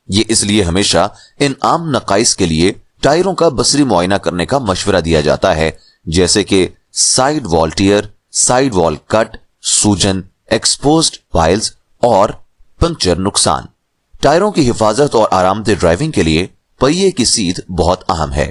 यह इसलिए हमेशा इन आम नकाइस के लिए टायरों का बसरी मुआयना करने का मशवरा दिया जाता है, जैसे कि side wall tear, side wall cut, सूजन, एक्सपोज्ड पाइल्स और पंक्चर नुकसान। टायरों की हिफाजत और आरामदेह ड्राइविंग के लिए पहिए की सीट बहुत अहम है।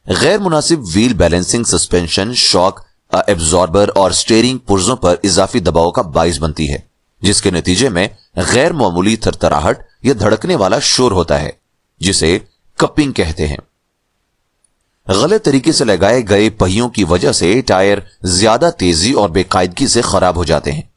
गैर मुनासिब wheel balancing, suspension, shock absorber और स्टीयरिंग पुर्जों पर इजाफी दबाव का बाइस बनती है, जिसके नतीजे में गैर मामूली थरथराहट या धड़कने वाला शोर होता है, जिसे कपिंग कहते हैं। गलत तरीके से लगाए गए पहियों की वजह से टायर ज्यादा तेजी और बेकायदगी से खराब हो जाते हैं।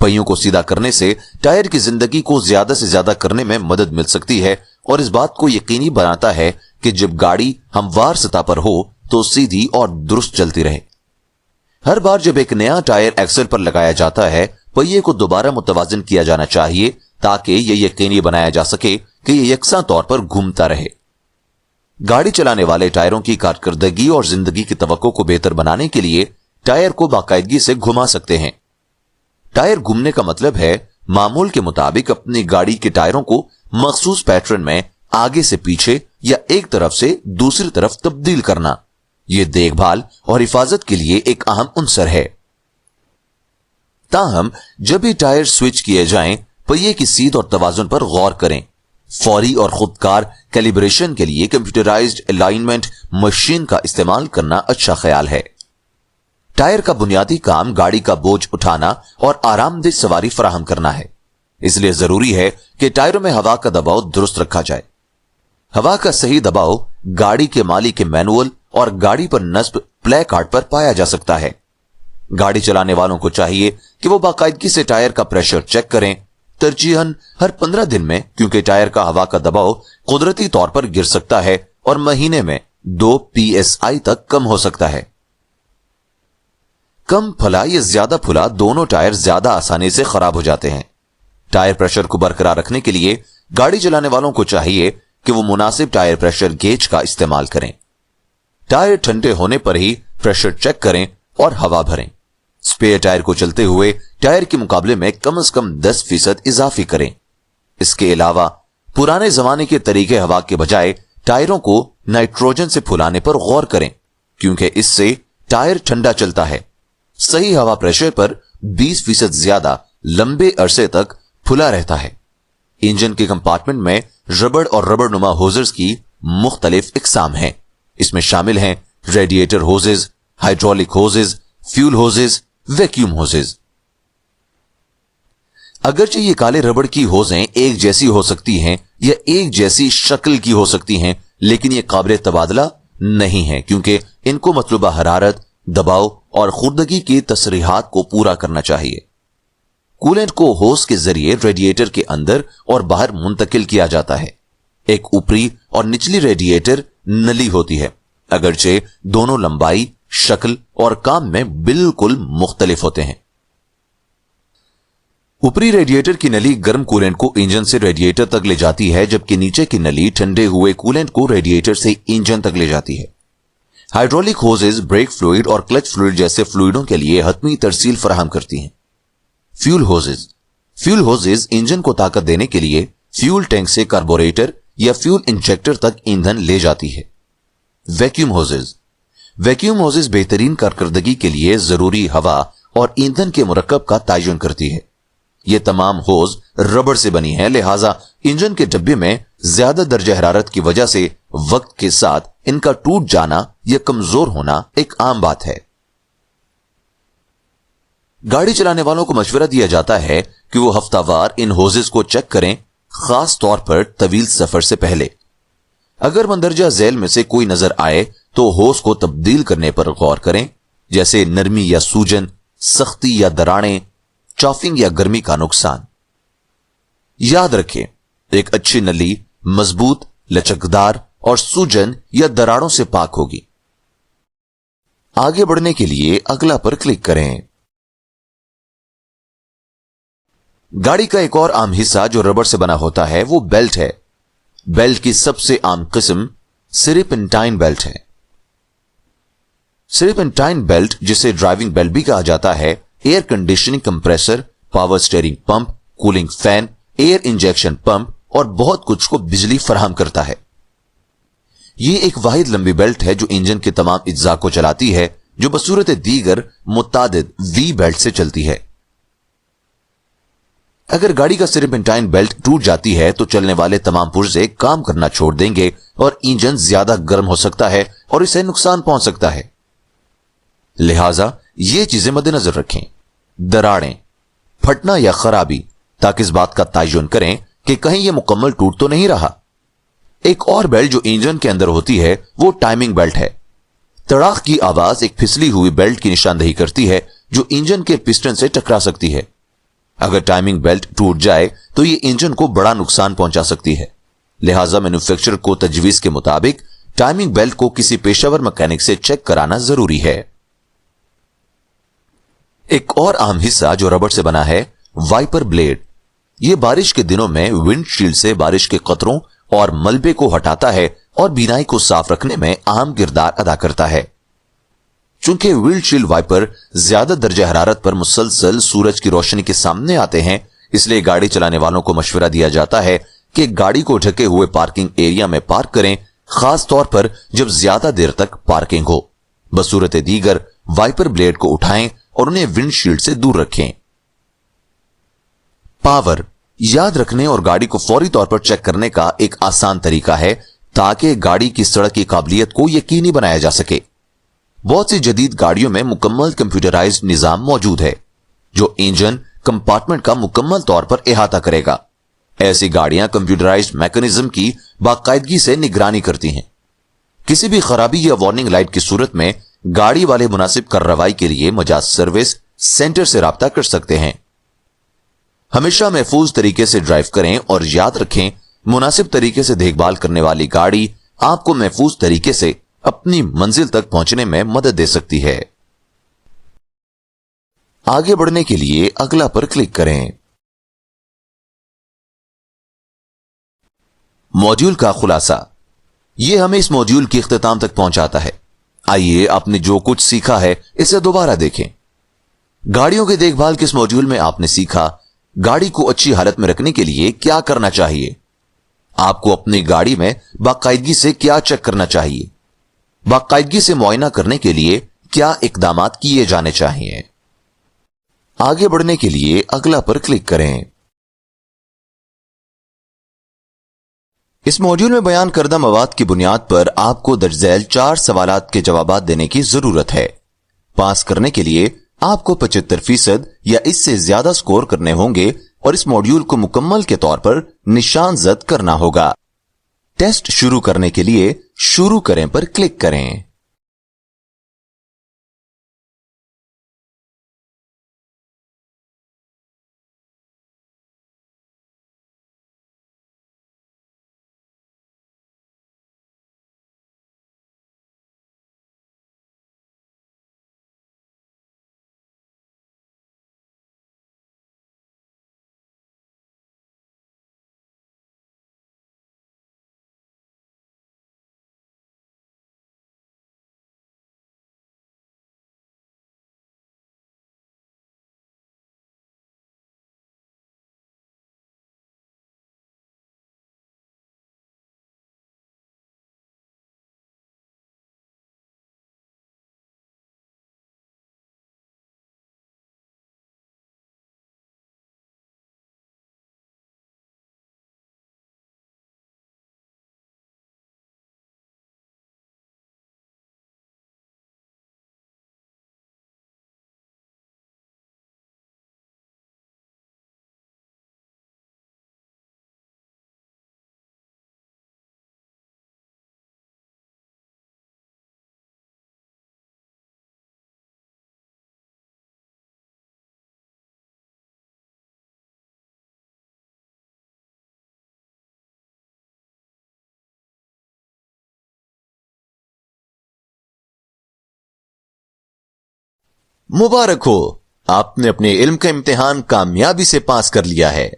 पहियों को सीधा करने से टायर की जिंदगी को ज्यादा से ज्यादा करने में मदद मिल सकती है और इस बात को यकीनी बनाता है कि जब गाड़ी हमवार सतह पर हो तो सीधी और दुरुस्त चलती रहे। हर बार जब एक नया टायर एक्सल पर लगाया जाता है, पहिए को दोबारा मुतवाजन किया जाना चाहिए ताकि यह यकीनी बनाया जा सके कि यह यकसा तौर पर घूमता रहे। गाड़ी चलाने वाले टायरों की कारकर्दगी और जिंदगी की तवक्को को बेहतर बनाने के लिए टायर को बाकायदगी से घुमा सकते हैं। टायर घूमने का मतलब है मामूल के मुताबिक अपनी गाड़ी के टायरों को मखसूस पैटर्न में आगे से पीछे या एक तरफ से दूसरी तरफ तब्दील करना। यह देखभाल और हिफाजत के लिए एक अहम उनसर है। ताहम जब भी टायर स्विच किए जाएं, पहिए की सीध और तवाजुन पर गौर करें। फौरी और खुदकार कैलिब्रेशन के लिए कंप्यूटराइज्ड अलाइनमेंट मशीन का इस्तेमाल करना अच्छा ख्याल है। टायर का बुनियादी काम गाड़ी का बोझ उठाना और आरामदेह सवारी फराहम करना है, इसलिए जरूरी है कि टायरों में हवा का दबाव दुरुस्त रखा जाए। हवा का सही दबाव गाड़ी के मालिक के मैनुअल और गाड़ी पर नस्ब प्ले कार्ड पर पाया जा सकता है। गाड़ी चलाने वालों को चाहिए कि वो बाकायदगी से टायर का प्रेशर चेक करें, तरजीहन हर 15 दिन में, क्योंकि टायर का हवा का दबाव कुदरती तौर पर गिर सकता है और महीने में 2 PSI तक कम हो सकता है। कम फुला या ज्यादा फुला दोनों टायर ज्यादा आसानी से खराब हो जाते हैं। टायर प्रेशर को बरकरार रखने के लिए गाड़ी चलाने वालों को चाहिए कि वो मुनासिब टायर प्रेशर गेज का इस्तेमाल करें। टायर ठंडे होने पर ही प्रेशर चेक करें और हवा भरें। स्पेयर टायर को चलते हुए टायर के मुकाबले में कम से कम 10% इजाफी करें। इसके अलावा पुराने जमाने के तरीके हवा के बजाय टायरों को नाइट्रोजन से फुलाने पर गौर करें, क्योंकि इससे टायर ठंडा चलता है। सही हवा प्रेशर पर 20% ज्यादा लंबे अरसे तक फुला रहता है। इंजन के कंपार्टमेंट में रबड़ और रबड़ नुमा होजेस की मुख्तलिफ इकसाम हैं। इसमें शामिल हैं radiator hoses, hydraulic hoses, fuel hoses, vacuum hoses. अगरचे ये काले रबड़ की होजें एक जैसी हो सकती हैं या एक जैसी शक्ल की हो सकती हैं, लेकिन ये काबिल तबादला नहीं है, क्योंकि इनको मतलूबा हरारत, दबाव और खुर्दगी की तसरीहात को पूरा करना चाहिए। कूलेंट को होज के जरिए रेडिएटर के अंदर और बाहर मुंतकिल किया जाता है। एक ऊपरी और निचली रेडिएटर नली होती है, अगरचे दोनों लंबाई, शक्ल और काम में बिल्कुल मुख्तलिफ होते हैं। ऊपरी रेडिएटर की नली गर्म कूलेंट को इंजन से रेडिएटर तक ले जाती है, जबकि नीचे की नली ठंडे हुए कूलेंट को रेडिएटर से इंजन तक ले जाती है। हाइड्रोलिक होजेस ब्रेक फ्लूइड और क्लच फ्लूइड जैसे फ्लूइडों के लिए हतमी तरसील फराहम करती हैं। फ्यूल होजेस इंजन को ताकत देने के लिए फ्यूल टैंक से कार्बोरेटर या फ्यूल इंजेक्टर तक ईंधन ले जाती है। वैक्यूम होजेस बेहतरीन कारकर्दगी के लिए जरूरी हवा और ईंधन के मुरक्कब का तयन करती है। ये तमाम होज रबड़ से बनी है, लिहाजा इंजन के डब्बे में ज्यादा दर्जा हरारत की वजह से वक्त के साथ इनका टूट जाना या कमजोर होना एक आम बात है। गाड़ी चलाने वालों को मशवरा दिया जाता है कि वो हफ्तावार इन होजेस को चेक करें, खास तौर पर तवील सफर से पहले। अगर मंदरजा झैल में से कोई नजर आए तो होज को तब्दील करने पर गौर करें, जैसे नरमी या सूजन, सख्ती या दरारें, चॉफिंग या गर्मी का नुकसान। याद रखें, एक अच्छी नली मजबूत, लचकदार और सूजन या दरारों से पाक होगी। आगे बढ़ने के लिए अगला पर क्लिक करें। गाड़ी का एक और आम हिस्सा जो रबड़ से बना होता है वो बेल्ट है। बेल्ट की सबसे आम किस्म सर्पेंटाइन बेल्ट है। सर्पेंटाइन बेल्ट, जिसे ड्राइविंग बेल्ट भी कहा जाता है, air conditioning compressor, power steering pump, cooling fan, air injection pump और बहुत कुछ को बिजली फराहम करता है। यह एक वाहिद लंबी बेल्ट है जो इंजन के तमाम अज्जा को चलाती है, जो बसूरत दीगर मुतादिद वी बेल्ट से चलती है। अगर गाड़ी का सर्पेंटाइन बेल्ट टूट जाती है तो चलने वाले तमाम पुर्जे काम करना छोड़ देंगे और इंजन ज्यादा गर्म हो सकता है और इसे नुकसान पहुंच सकता है। लिहाजा ये चीजें मद्देनजर रखें। दरारें, फटना या खराबी, ताकि इस बात का तयन करें कि कहीं यह मुकम्मल टूट तो नहीं रहा। एक और बेल्ट जो इंजन के अंदर होती है वो टाइमिंग बेल्ट है। तड़ाक की आवाज एक फिसली हुई बेल्ट की निशानदेही करती है जो इंजन के पिस्टन से टकरा सकती है। अगर टाइमिंग बेल्ट टूट जाए तो यह इंजन को बड़ा नुकसान पहुंचा सकती है। लिहाजा मैन्युफैक्चरर को तजवीज के मुताबिक टाइमिंग बेल्ट को किसी पेशेवर मैकेनिक से चेक कराना जरूरी है। एक और आम हिस्सा जो रबड़ से बना है, वाइपर ब्लेड। यह बारिश के दिनों में विंडशील्ड से बारिश के कतरों और मलबे को हटाता है और बीनाई को साफ रखने में अहम किरदार अदा करता है। चूंकि विंडशील्ड वाइपर ज्यादा दर्जा हरारत पर मुसलसल सूरज की रोशनी के सामने आते हैं, इसलिए गाड़ी चलाने वालों को मशवरा दिया जाता है कि गाड़ी को ढके हुए पार्किंग एरिया में पार्क करें, खास तौर पर जब ज्यादा देर तक पार्किंग हो। बसूरत दीगर वाइपर ब्लेड को उठाएं और उन्हें विंडशील्ड से दूर रखें। पावर, याद रखने और गाड़ी को फौरी तौर पर चेक करने का एक आसान तरीका है ताकि गाड़ी की सड़क की काबिलियत को यकीनी बनाया जा सके। बहुत सी जदीद गाड़ियों में मुकम्मल कंप्यूटराइज्ड निजाम मौजूद है जो इंजन कंपार्टमेंट का मुकम्मल तौर पर अहाता करेगा। ऐसी गाड़ियां कंप्यूटराइज्ड मैकेनिज्म की बाकायदगी से निगरानी करती हैं। किसी भी खराबी या वार्निंग लाइट की सूरत में गाड़ी वाले मुनासिब कार्रवाई के लिए मजाज सर्विस सेंटर से राब्ता कर सकते हैं। हमेशा महफूज तरीके से ड्राइव करें और याद रखें, मुनासिब तरीके से देखभाल करने वाली गाड़ी आपको महफूज तरीके से अपनी मंजिल तक पहुंचने में मदद दे सकती है। आगे बढ़ने के लिए अगला पर क्लिक करें। मॉड्यूल का खुलासा, यह हमें इस मॉड्यूल के इख्तिताम तक पहुंचाता है। आइए आपने जो कुछ सीखा है इसे दोबारा देखें। गाड़ियों की देखभाल के इस मॉड्यूल में आपने सीखा गाड़ी को अच्छी हालत में रखने के लिए क्या करना चाहिए, आपको अपनी गाड़ी में बाकायदगी से क्या चेक करना चाहिए, बाकायदगी से मुआयना करने के लिए क्या इकदामात किए जाने चाहिए। आगे बढ़ने के लिए अगला पर क्लिक करें। इस मॉड्यूल में बयान करदा मवाद की बुनियाद पर आपको दर्ज झैल 4 सवालात के जवाबात देने की जरूरत है। पास करने के लिए आपको 75% या इससे ज्यादा स्कोर करने होंगे और इस मॉड्यूल को मुकम्मल के तौर पर निशान जद करना होगा। टेस्ट शुरू करने के लिए शुरू करें पर क्लिक करें। मुबारक हो, आपने अपने इल्म का इम्तिहान कामयाबी से पास कर लिया है।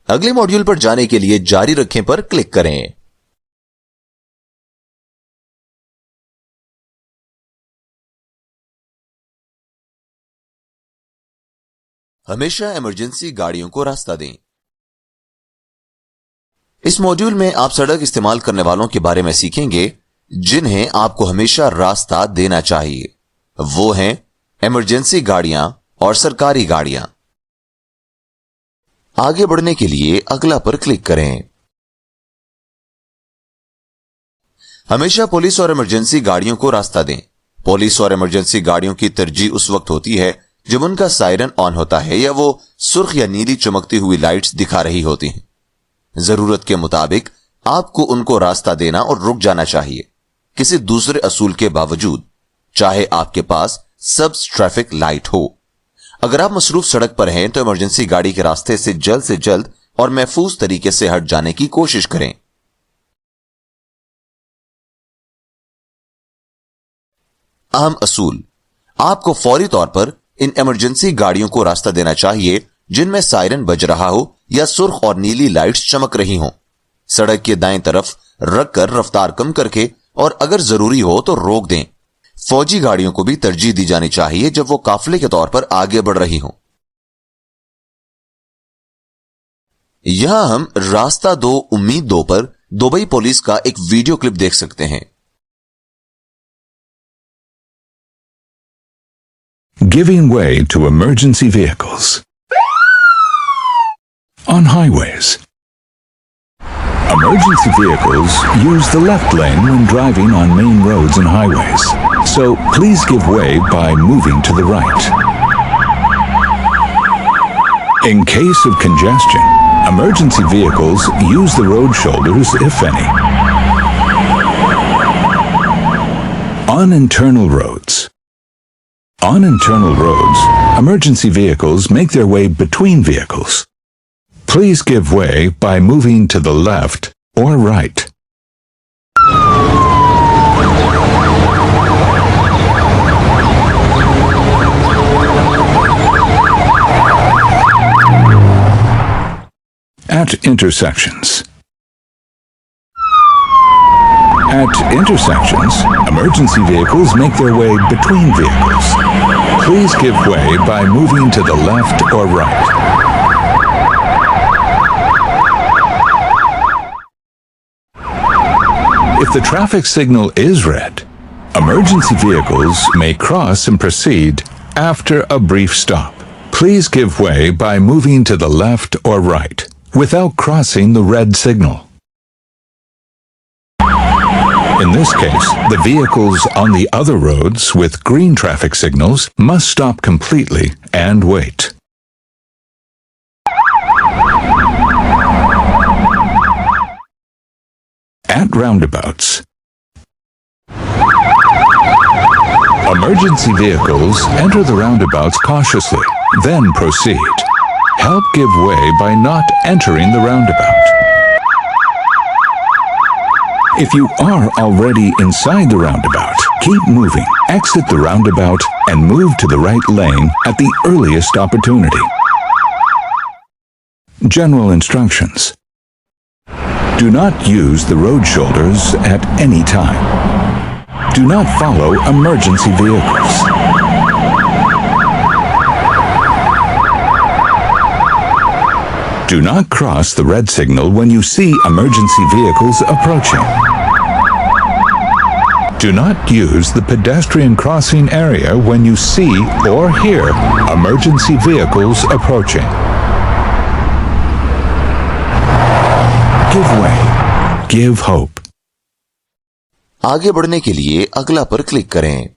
अगले मॉड्यूल पर जाने के लिए जारी रखें पर क्लिक करें। हमेशा इमरजेंसी गाड़ियों को रास्ता दें। इस मॉड्यूल में आप सड़क इस्तेमाल करने वालों के बारे में सीखेंगे जिन्हें आपको हमेशा रास्ता देना चाहिए। वो हैं इमरजेंसी गाड़ियां और सरकारी गाड़ियां। आगे बढ़ने के लिए अगला पर क्लिक करें। हमेशा पुलिस और इमरजेंसी गाड़ियों को रास्ता दें। पुलिस और इमरजेंसी गाड़ियों की तरजीह उस वक्त होती है जब उनका सायरन ऑन होता है या वो सुर्ख या नीली चमकती हुई लाइट्स दिखा रही होती हैं। जरूरत के मुताबिक आपको उनको रास्ता देना और रुक जाना चाहिए, किसी दूसरे असूल के बावजूद, चाहे आपके पास सब्ज ट्रैफिक लाइट हो। अगर आप मसरूफ सड़क पर हैं तो इमरजेंसी गाड़ी के रास्ते से जल्द और महफूज तरीके से हट जाने की कोशिश करें। अहम असूल, आपको फौरी तौर पर इन इमरजेंसी गाड़ियों को रास्ता देना चाहिए जिनमें सायरन बज रहा हो या सुर्ख और नीली लाइट्स चमक रही हों। सड़क के दाएं तरफ रखकर रफ्तार कम करके और अगर जरूरी हो तो रोक दें। फौजी गाड़ियों को भी तरजीह दी जानी चाहिए जब वो काफिले के तौर पर आगे बढ़ रही हों। यहां हम रास्ता दो उम्मीद दो पर दुबई पुलिस का एक वीडियो क्लिप देख सकते हैं। Giving way to emergency vehicles. On highways. Emergency vehicles use the left lane when driving on main roads and highways. So please give way by moving to the right. In case of congestion, emergency vehicles use the road shoulders if any. On internal roads. On internal roads, emergency vehicles make their way between vehicles. Please give way by moving to the left or right. At intersections. At intersections, emergency vehicles make their way between vehicles. Please give way by moving to the left or right. If the traffic signal is red, emergency vehicles may cross and proceed after a brief stop. Please give way by moving to the left or right without crossing the red signal. In this case, the vehicles on the other roads with green traffic signals must stop completely and wait. at roundabouts. Emergency vehicles enter the roundabouts cautiously, then proceed. Help give way by not entering the roundabout. If you are already inside the roundabout, keep moving. Exit the roundabout and move to the right lane at the earliest opportunity. General instructions. Do not use the road shoulders at any time. Do not follow emergency vehicles. Do not cross the red signal when you see emergency vehicles approaching. Do not use the pedestrian crossing area when you see or hear emergency vehicles approaching. Give way. Give hope. आगे बढ़ने के लिए अगला पर click करें।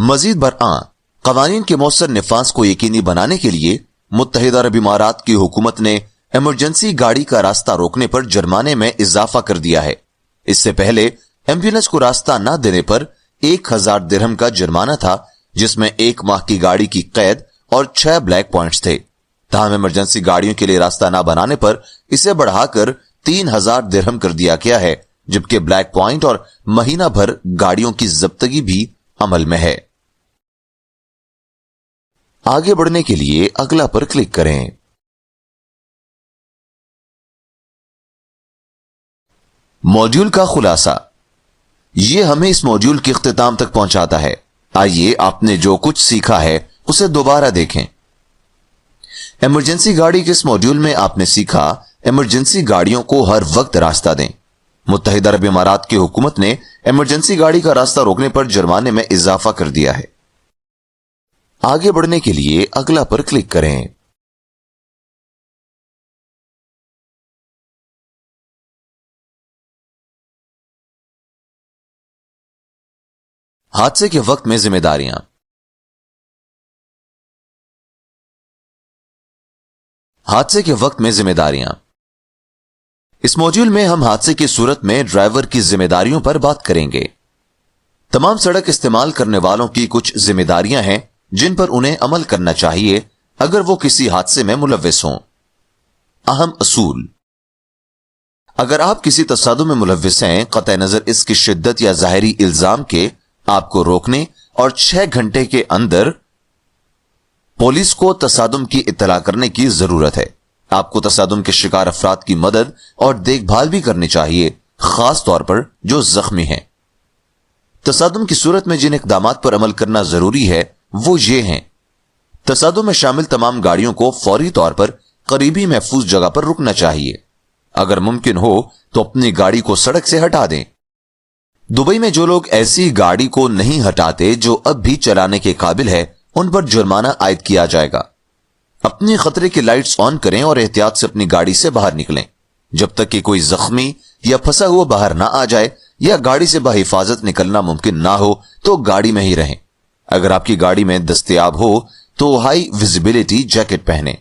मजीद बरआं कवानीन के मौसर निफाज को यकीनी बनाने के लिए मुत्तहिदा अरब इमारात की हुकूमत ने इमरजेंसी गाड़ी का रास्ता रोकने पर जुर्माने में इजाफा कर दिया है। इससे पहले एम्बुलेंस को रास्ता न देने पर 1000 दिरहम का जुर्माना था, जिसमें 1 माह की गाड़ी की कैद और 6 ब्लैक पॉइंट्स थे। ताहम इमरजेंसी गाड़ियों के लिए रास्ता न बनाने पर इसे बढ़ाकर 3000 दिरहम कर दिया गया है, जबकि ब्लैक पॉइंट और महीना भर गाड़ियों की जब्तगी भी अमल में है। आगे बढ़ने के लिए अगला पर क्लिक करें। मॉड्यूल का खुलासा। यह हमें इस मॉड्यूल के इख्तिताम तक पहुंचाता है। आइए आपने जो कुछ सीखा है उसे दोबारा देखें। इमरजेंसी गाड़ी के इस मॉड्यूल में आपने सीखा इमरजेंसी गाड़ियों को हर वक्त रास्ता दें। मुत्तहिदा अरब इमारात की हुकूमत ने इमरजेंसी गाड़ी का रास्ता रोकने पर जुर्माने में इजाफा कर दिया है। आगे बढ़ने के लिए अगला पर क्लिक करें। हादसे के वक्त में जिम्मेदारियां। हादसे के वक्त में जिम्मेदारियां। इस मॉड्यूल में हम हादसे की सूरत में ड्राइवर की जिम्मेदारियों पर बात करेंगे। तमाम सड़क इस्तेमाल करने वालों की कुछ जिम्मेदारियां हैं जिन पर उन्हें अमल करना चाहिए अगर वो किसी हादसे में मुलव्विस हों। अहम असूल। अगर आप किसी तसादुम में मुलव्विस हैं, कतई नजर इसकी शिद्दत या ज़ाहिरी इल्जाम के, आपको रोकने और 6 घंटे के अंदर पुलिस को तसादुम की इत्तला करने की जरूरत है। आपको तसादुम के शिकार अफराद की मदद और देखभाल भी करनी चाहिए, खास तौर पर जो जख्मी हैं। तसादुम की सूरत में जिन इकदामात पर अमल करना जरूरी है वो ये हैं। तसादुम में शामिल तमाम गाड़ियों को फौरी तौर पर करीबी महफूज जगह पर रुकना चाहिए। अगर मुमकिन हो तो अपनी गाड़ी को सड़क से हटा दें। दुबई में जो लोग ऐसी गाड़ी को नहीं हटाते जो अब भी चलाने के काबिल है, उन पर जुर्माना आयद किया जाएगा। अपनी खतरे की लाइट्स ऑन करें और एहतियात से अपनी गाड़ी से बाहर निकलें। जब तक कि कोई जख्मी या फंसा हुआ बाहर ना आ जाए या गाड़ी से बहिफाजत निकलना मुमकिन ना हो तो गाड़ी में ही रहें। अगर आपकी गाड़ी में दस्तयाब हो तो हाई विजिबिलिटी जैकेट पहनें।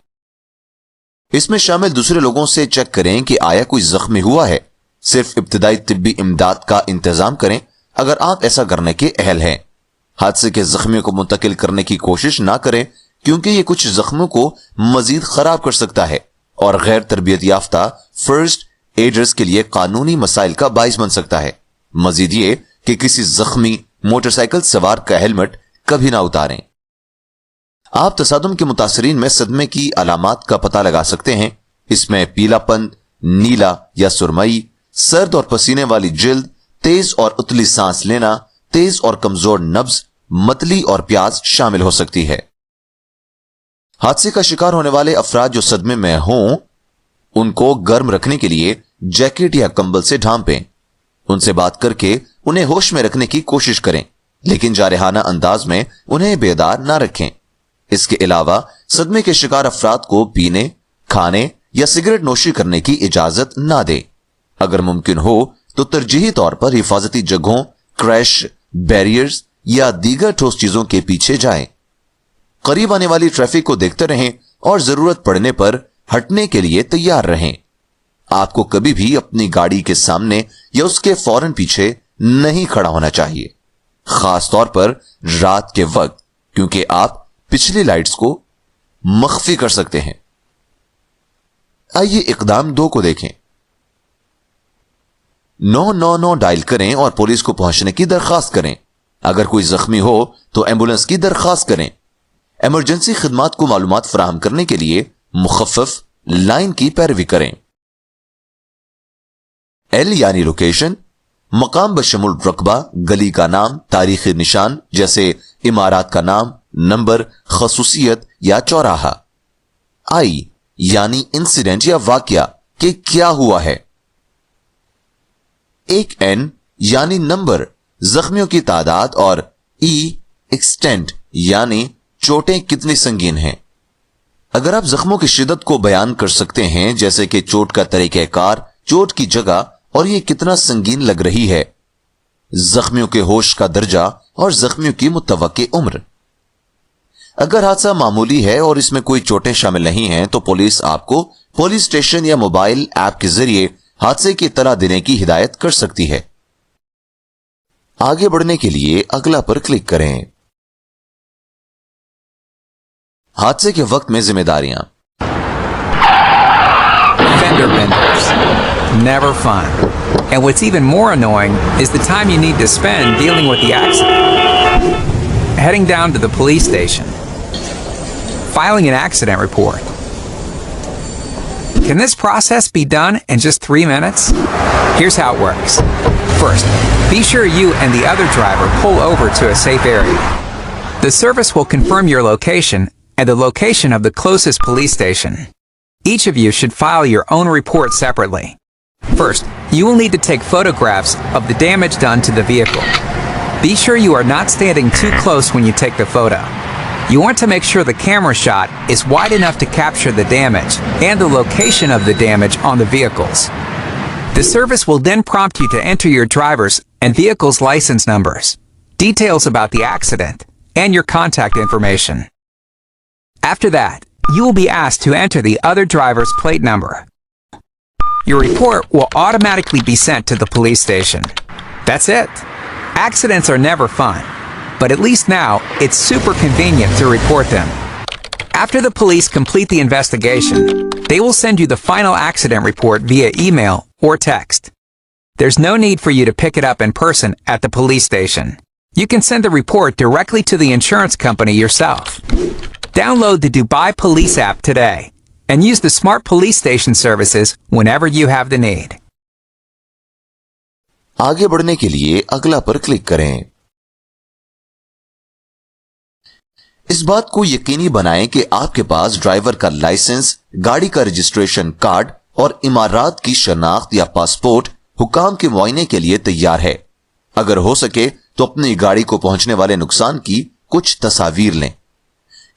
इसमें शामिल दूसरे लोगों से चेक करें कि आया कोई जख्मी हुआ है। सिर्फ इब्तिदाई तिब्बी इमदाद का इंतजाम करें अगर आप ऐसा करने के अहल हैं। हादसे के जख्मियों को मुंतकिल करने की कोशिश ना करें, क्योंकि यह कुछ जख्मों को मजीद खराब कर सकता है और गैर तरबियत याफ्ता फर्स्ट एडर्स के लिए कानूनी मसाइल का बाइस बन सकता है। मजीद ये कि किसी जख्मी मोटरसाइकिल सवार का हेलमेट कभी ना उतारें। आप तसादुम के मुतासरीन में सदमे की अलामात का पता लगा सकते हैं। इसमें पीलापन, नीला या सुरमई, सर्द और पसीने वाली जिल्द, तेज और उतली सांस लेना, तेज और कमजोर नब्ज, मतली और प्यास शामिल हो सकती है। हादसे का शिकार होने वाले अफराद जो सदमे में हों, उनको गर्म रखने के लिए जैकेट या कंबल से ढांपें। उनसे बात करके उन्हें होश में रखने की कोशिश करें, लेकिन जारहाना अंदाज में उन्हें बेदार ना रखें। इसके अलावा सदमे के शिकार अफराद को पीने, खाने या सिगरेट नोशी करने की इजाजत ना दें। अगर मुमकिन हो तो तरजीही तौर पर हिफाजती जगहों, क्रैश बैरियर्स या दीगर ठोस चीजों के पीछे जाएं। करीब आने वाली ट्रैफिक को देखते रहें और जरूरत पड़ने पर हटने के लिए तैयार रहें। آپ کو کبھی بھی اپنی گاڑی کے سامنے یا اس کے فوراً پیچھے نہیں کھڑا ہونا چاہیے، خاص طور پر رات کے وقت، کیونکہ آپ پچھلی لائٹس کو مخفی کر سکتے ہیں۔ آئیے اقدام 2 کو دیکھیں۔ 999 ڈائل کریں اور پولیس کو پہنچنے کی درخواست کریں۔ اگر کوئی زخمی ہو تو ایمبولینس کی درخواست کریں۔ ایمرجنسی خدمات کو معلومات فراہم کرنے کے لیے مخفف لائن کی پیروی کریں۔ ایل یعنی لوکیشن، مقام بشمول رقبہ، گلی کا نام، تاریخی نشان جیسے عمارات کا نام، نمبر، خصوصیت یا چوراہا۔ آئی یعنی انسیڈنٹ یا واقعہ کہ کیا ہوا ہے۔ ایک این یعنی نمبر، زخمیوں کی تعداد، اور ای ایکسٹینٹ یعنی چوٹیں کتنی سنگین ہیں۔ اگر آپ زخموں کی شدت کو بیان کر سکتے ہیں، جیسے کہ چوٹ کا طریقہ کار، چوٹ کی جگہ اور یہ کتنا سنگین لگ رہی ہے، زخمیوں کے ہوش کا درجہ اور زخمیوں کی متوقع عمر۔ اگر حادثہ معمولی ہے اور اس میں کوئی چوٹیں شامل نہیں ہیں تو پولیس آپ کو پولیس اسٹیشن یا موبائل ایپ کے ذریعے حادثے کی اطلاع دینے کی ہدایت کر سکتی ہے۔ آگے بڑھنے کے لیے اگلا پر کلک کریں۔ حادثے کے وقت میں ذمہ داریاں۔ Fender benders. Never fun. And what's even more annoying is the time you need to spend dealing with the accident. Heading down to the police station. Filing an accident report. Can this process be done in just 3 minutes? Here's how it works. First, be sure you and the other driver pull over to a safe area. The service will confirm your location and the location of the closest police station. Each of you should file your own report separately. First, you will need to take photographs of the damage done to the vehicle. Be sure you are not standing too close when you take the photo. You want to make sure the camera shot is wide enough to capture the damage and the location of the damage on the vehicles. The service will then prompt you to enter your driver's and vehicle's license numbers, details about the accident, and your contact information. After that, you will be asked to enter the other driver's plate number. Your report will automatically be sent to the police station. That's it. Accidents are never fun, but at least now it's super convenient to report them. After the police complete the investigation, they will send you the final accident report via email or text. There's no need for you to pick it up in person at the police station. You can send the report directly to the insurance company yourself. Download the Dubai Police app today and use the smart police station services whenever you have the need. آگے بڑھنے کے لیے اگلا پر click کریں۔ اس بات کو یقینی بنائیں کہ آپ کے پاس ڈرائیور کا لائسنس، گاڑی کا رجسٹریشن کارڈ اور عمارات کی شناخت یا پاسپورٹ حکام کے معائنے کے لیے تیار ہے۔ اگر ہو سکے تو اپنی گاڑی کو پہنچنے والے نقصان کی کچھ تصاویر لیں۔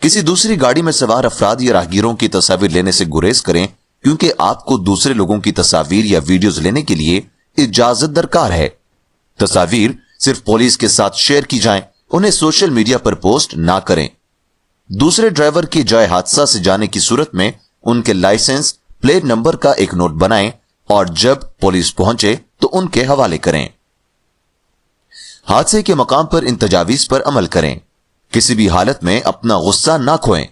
کسی دوسری گاڑی میں سوار افراد یا راہگیروں کی تصاویر لینے سے گریز کریں، کیونکہ آپ کو دوسرے لوگوں کی تصاویر یا ویڈیوز لینے کے لیے اجازت درکار ہے۔ تصاویر صرف پولیس کے ساتھ شیئر کی جائیں، انہیں سوشل میڈیا پر پوسٹ نہ کریں۔ دوسرے ڈرائیور کی جائے حادثہ سے جانے کی صورت میں ان کے لائسنس پلیٹ نمبر کا ایک نوٹ بنائیں اور جب پولیس پہنچے تو ان کے حوالے کریں۔ حادثے کے مقام پر ان تجاویز پر عمل کریں۔ کسی بھی حالت میں اپنا غصہ نہ کھوئیں،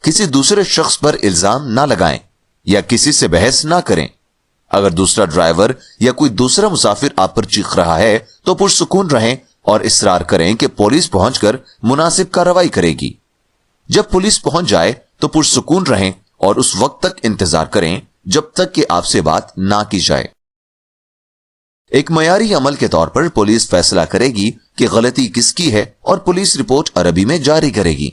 کسی دوسرے شخص پر الزام نہ لگائیں یا کسی سے بحث نہ کریں۔ اگر دوسرا ڈرائیور یا کوئی دوسرا مسافر آپ پر چیخ رہا ہے تو پرسکون رہیں اور اصرار کریں کہ پولیس پہنچ کر مناسب کارروائی کرے گی۔ جب پولیس پہنچ جائے تو پرسکون رہیں اور اس وقت تک انتظار کریں جب تک کہ آپ سے بات نہ کی جائے۔ ایک معیاری عمل کے طور پر پولیس فیصلہ کرے گی کہ غلطی کس کی ہے اور پولیس رپورٹ عربی میں جاری کرے گی۔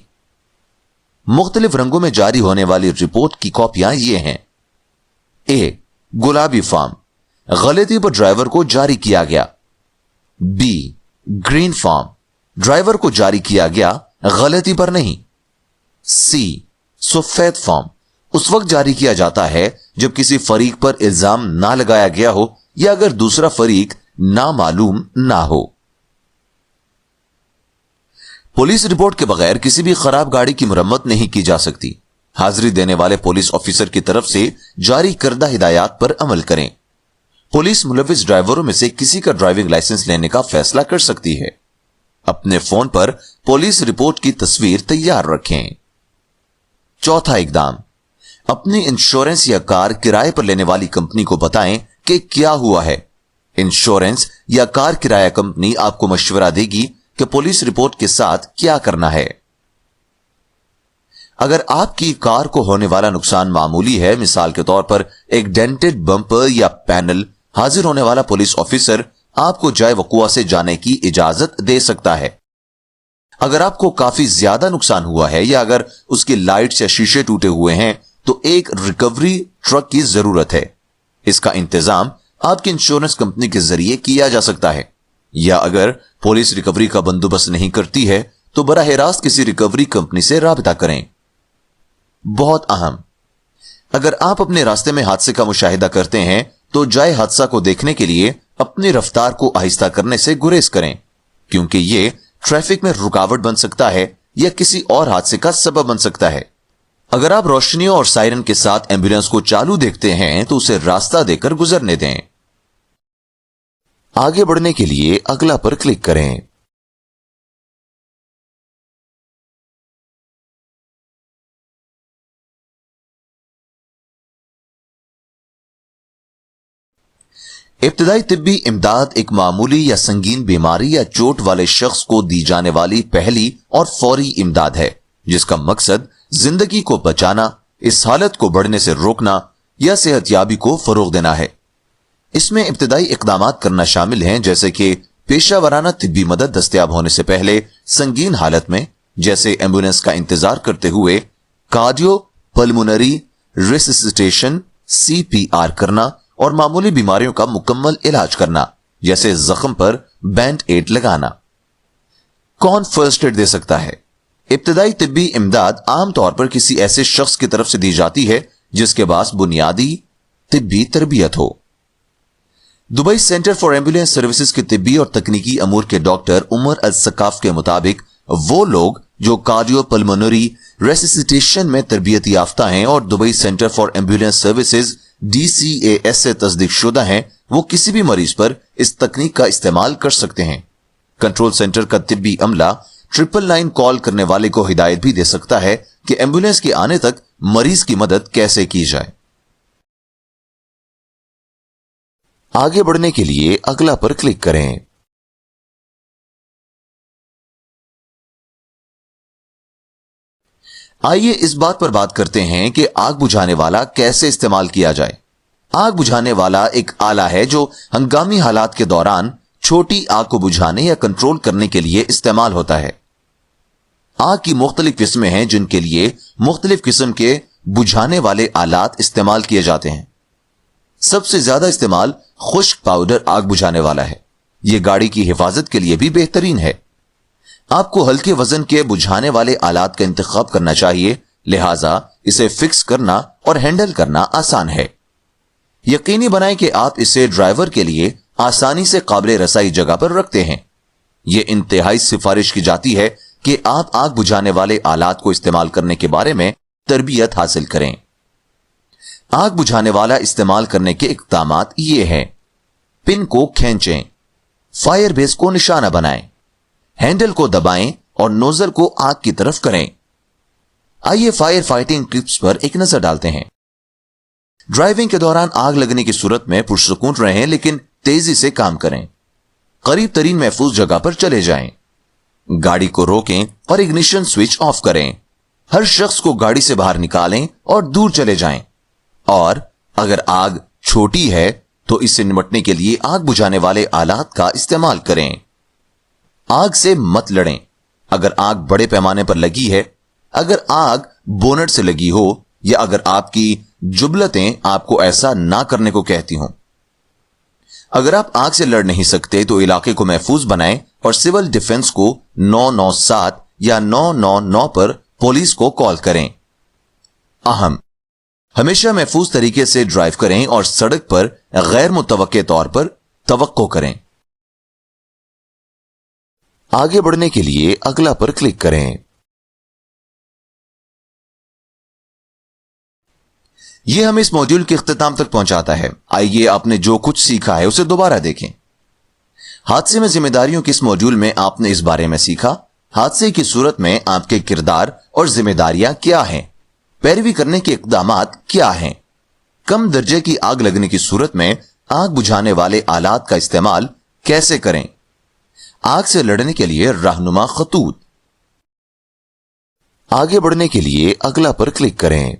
مختلف رنگوں میں جاری ہونے والی رپورٹ کی کاپیاں یہ ہیں۔ اے، گلابی فارم، غلطی پر ڈرائیور کو جاری کیا گیا۔ بی، گرین فارم، ڈرائیور کو جاری کیا گیا، غلطی پر نہیں۔ سی، سفید فارم، اس وقت جاری کیا جاتا ہے جب کسی فریق پر الزام نہ لگایا گیا ہو یا اگر دوسرا فریق نامعلوم نہ ہو۔ پولیس رپورٹ کے بغیر کسی بھی خراب گاڑی کی مرمت نہیں کی جا سکتی۔ हाजिरी देने वाले पुलिस ऑफिसर की तरफ से जारी करदा हिदायत पर अमल करें। पुलिस मुलविस ड्राइवरों में से किसी का ड्राइविंग लाइसेंस लेने का फैसला कर सकती है। अपने फोन पर पुलिस रिपोर्ट की तस्वीर तैयार रखें। चौथा इकदाम, अपनी इंश्योरेंस या कार किराए पर लेने वाली कंपनी को बताएं कि क्या हुआ है। इंश्योरेंस या कार किराया कंपनी आपको मशवरा देगी कि पुलिस रिपोर्ट के साथ क्या करना है। अगर आपकी कार को होने वाला नुकसान मामूली है, मिसाल के तौर पर एक डेंटेड बम्पर या पैनल, हाजिर होने वाला पुलिस ऑफिसर आपको जाए वकुआ से जाने की इजाजत दे सकता है। अगर आपको काफी ज्यादा नुकसान हुआ है या अगर उसकी लाइट्स या शीशे टूटे हुए हैं तो एक रिकवरी ट्रक की जरूरत है। इसका इंतजाम आपकी इंश्योरेंस कंपनी के जरिए किया जा सकता है, या अगर पुलिस रिकवरी का बंदोबस्त नहीं करती है तो बराह रास्त किसी रिकवरी कंपनी से राबता करें। बहुत अहम, अगर आप अपने रास्ते में हादसे का मुशाहिदा करते हैं तो जाए हादसा को देखने के लिए अपनी रफ्तार को आहिस्ता करने से गुरेज करें, क्योंकि यह ट्रैफिक में रुकावट बन सकता है या किसी और हादसे का सबब बन सकता है। अगर आप रोशनियों और सायरन के साथ एम्बुलेंस को चालू देखते हैं तो उसे रास्ता देकर गुजरने दें। आगे बढ़ने के लिए अगला पर क्लिक करें। इब्तिदाई तिब्बी इमदाद एक मामूली या संगीन बीमारी या चोट वाले शख्स को दी जाने वाली पहली और फौरी इमदाद है, जिसका मकसद जिंदगी को बचाना, इस हालत को बढ़ने से रोकना या सेहतयाबी को फरोग देना है। इसमें इब्तिदाई इक़दामात करना शामिल हैं, जैसे कि पेशा वराना तिब्बी मदद दस्तयाब होने से पहले संगीन हालत में, जैसे एम्बुलेंस का इंतजार करते हुए कार्डियो पल्मोनरी रेसिसिटेशन CPR करना और मामूली बीमारियों का मुकम्मल इलाज करना, जैसे जख्म पर बैंड एड लगाना। कौन फर्स्ट एड दे सकता है? इब्तिदाई तिब्बी इमदाद आमतौर पर किसी ऐसे शख्स की तरफ से दी जाती है जिसके पास बुनियादी तिब्बी तरबियत हो। Dubai centre for ambulance services के तिब्बी और तकनीकी अमूर के डॉक्टर उमर अल सकाफ के मुताबिक वो लोग जो कार्डियो पल्मोनरी रेसिसिटेशन में तरबियत याफ्ता हैं और Dubai centre for ambulance services DCAS से तस्दीक शुदा हैं, वो किसी भी मरीज पर इस तकनीक का इस्तेमाल कर सकते हैं। कंट्रोल सेंटर का तिब्बी अमला 999 कॉल करने वाले को हिदायत भी दे सकता है कि एम्बुलेंस के आने तक मरीज की मदद कैसे की जाए। आगे बढ़ने के लिए अगला पर क्लिक करें। आइए इस बात पर बात करते हैं कि आग बुझाने वाला कैसे इस्तेमाल किया जाए। आग बुझाने वाला एक आला है जो हंगामी हालात के दौरान छोटी आग को बुझाने या कंट्रोल करने के लिए इस्तेमाल होता है। आग की मुख्तलिफ किस्में हैं जिनके लिए मुख्तलिफ किस्म के बुझाने वाले आलात इस्तेमाल किए जाते हैं। सबसे ज्यादा इस्तेमाल खुश्क पाउडर आग बुझाने वाला है। यह गाड़ी की हिफाजत के लिए भी बेहतरीन है। आपको हल्के वजन के बुझाने वाले आलात का इंतखाब करना चाहिए, लिहाजा इसे फिक्स करना और हैंडल करना आसान है। यकीनी बनाएं कि आप इसे ड्राइवर के लिए आसानी से काबिल रसाई जगह पर रखते हैं। यह इंतहाई सिफारिश की जाती है कि आप आग बुझाने वाले आलात को इस्तेमाल करने के बारे में तरबियत हासिल करें। आग बुझाने वाला इस्तेमाल करने के इक़दामात ये हैं: पिन को खींचें, फायर बेस को निशाना बनाएं, हैंडल को दबाएं और नोजल को आग की तरफ करें। आइए फायर फाइटिंग टिप्स पर एक नजर डालते हैं। ड्राइविंग के दौरान आग लगने की सूरत में पुरसुकून रहें, लेकिन तेजी से काम करें। करीब तरीन महफूज जगह पर चले जाएं। गाड़ी को रोकें और इग्निशन स्विच ऑफ करें। हर शख्स को गाड़ी से बाहर निकालें और दूर चले जाएं। और अगर आग छोटी है तो इससे निपटने के लिए आग बुझाने वाले आलात का इस्तेमाल करें। आग से मत लड़ें। अगर आग बड़े पैमाने पर लगी है, अगर आग बोनट से लगी हो या अगर आपकी जुबलतें आपको ऐसा ना करने को कहती हों। अगर आप आग से लड़ नहीं सकते तो इलाके को महफूज बनाएं और सिविल डिफेंस को 997 या 999 पर पुलिस को कॉल करें। अहम, हमेशा महफूज तरीके से ड्राइव करें और सड़क पर गैर मुतवक्के तौर पर तवक्को करें। आगे बढ़ने के लिए अगला पर क्लिक करें। یہ ہمیں اس ماڈیول کے اختتام تک پہنچاتا ہے. آئیے آپ نے جو کچھ سیکھا ہے اسے دوبارہ دیکھیں. حادثے میں ذمہ داریوں کے اس ماڈیول میں آپ نے اس بارے میں سیکھا حادثے کی صورت میں آپ کے کردار اور ذمہ داریاں کیا ہیں, پیروی کرنے کے اقدامات کیا ہیں, کم درجے کی آگ لگنے کی صورت میں آگ بجھانے والے آلات کا استعمال کیسے کریں, آگ سے لڑنے کے لیے رہنما خطوط. آگے بڑھنے کے لیے اگلا پر کلک کریں.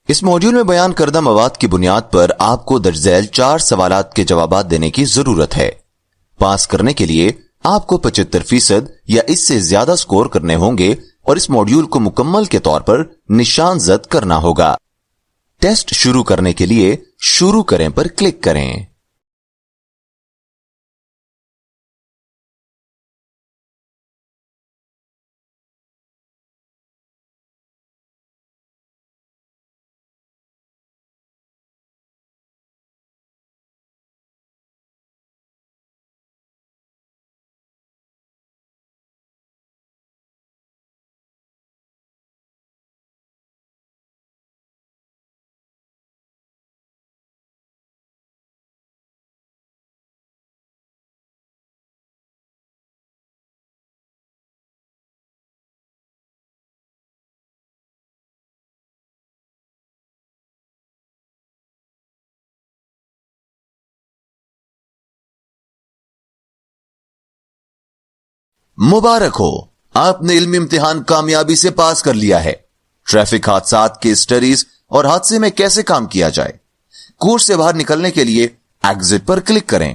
اس موڈیول میں بیان کردہ مواد کی بنیاد پر آپ کو درج ذیل 4 سوالات کے جوابات دینے کی ضرورت ہے. پاس کرنے کے لیے آپ کو 75% یا اس سے زیادہ سکور کرنے ہوں گے اور اس موڈیول کو مکمل کے طور پر نشان زد کرنا ہوگا. ٹیسٹ شروع کرنے کے لیے شروع کریں پر کلک کریں. مبارک ہو, آپ نے علمی امتحان کامیابی سے پاس کر لیا ہے. ٹریفک حادثات کے اسٹڈیز اور حادثے میں کیسے کام کیا جائے, کورس سے باہر نکلنے کے لیے ایگزٹ پر کلک کریں.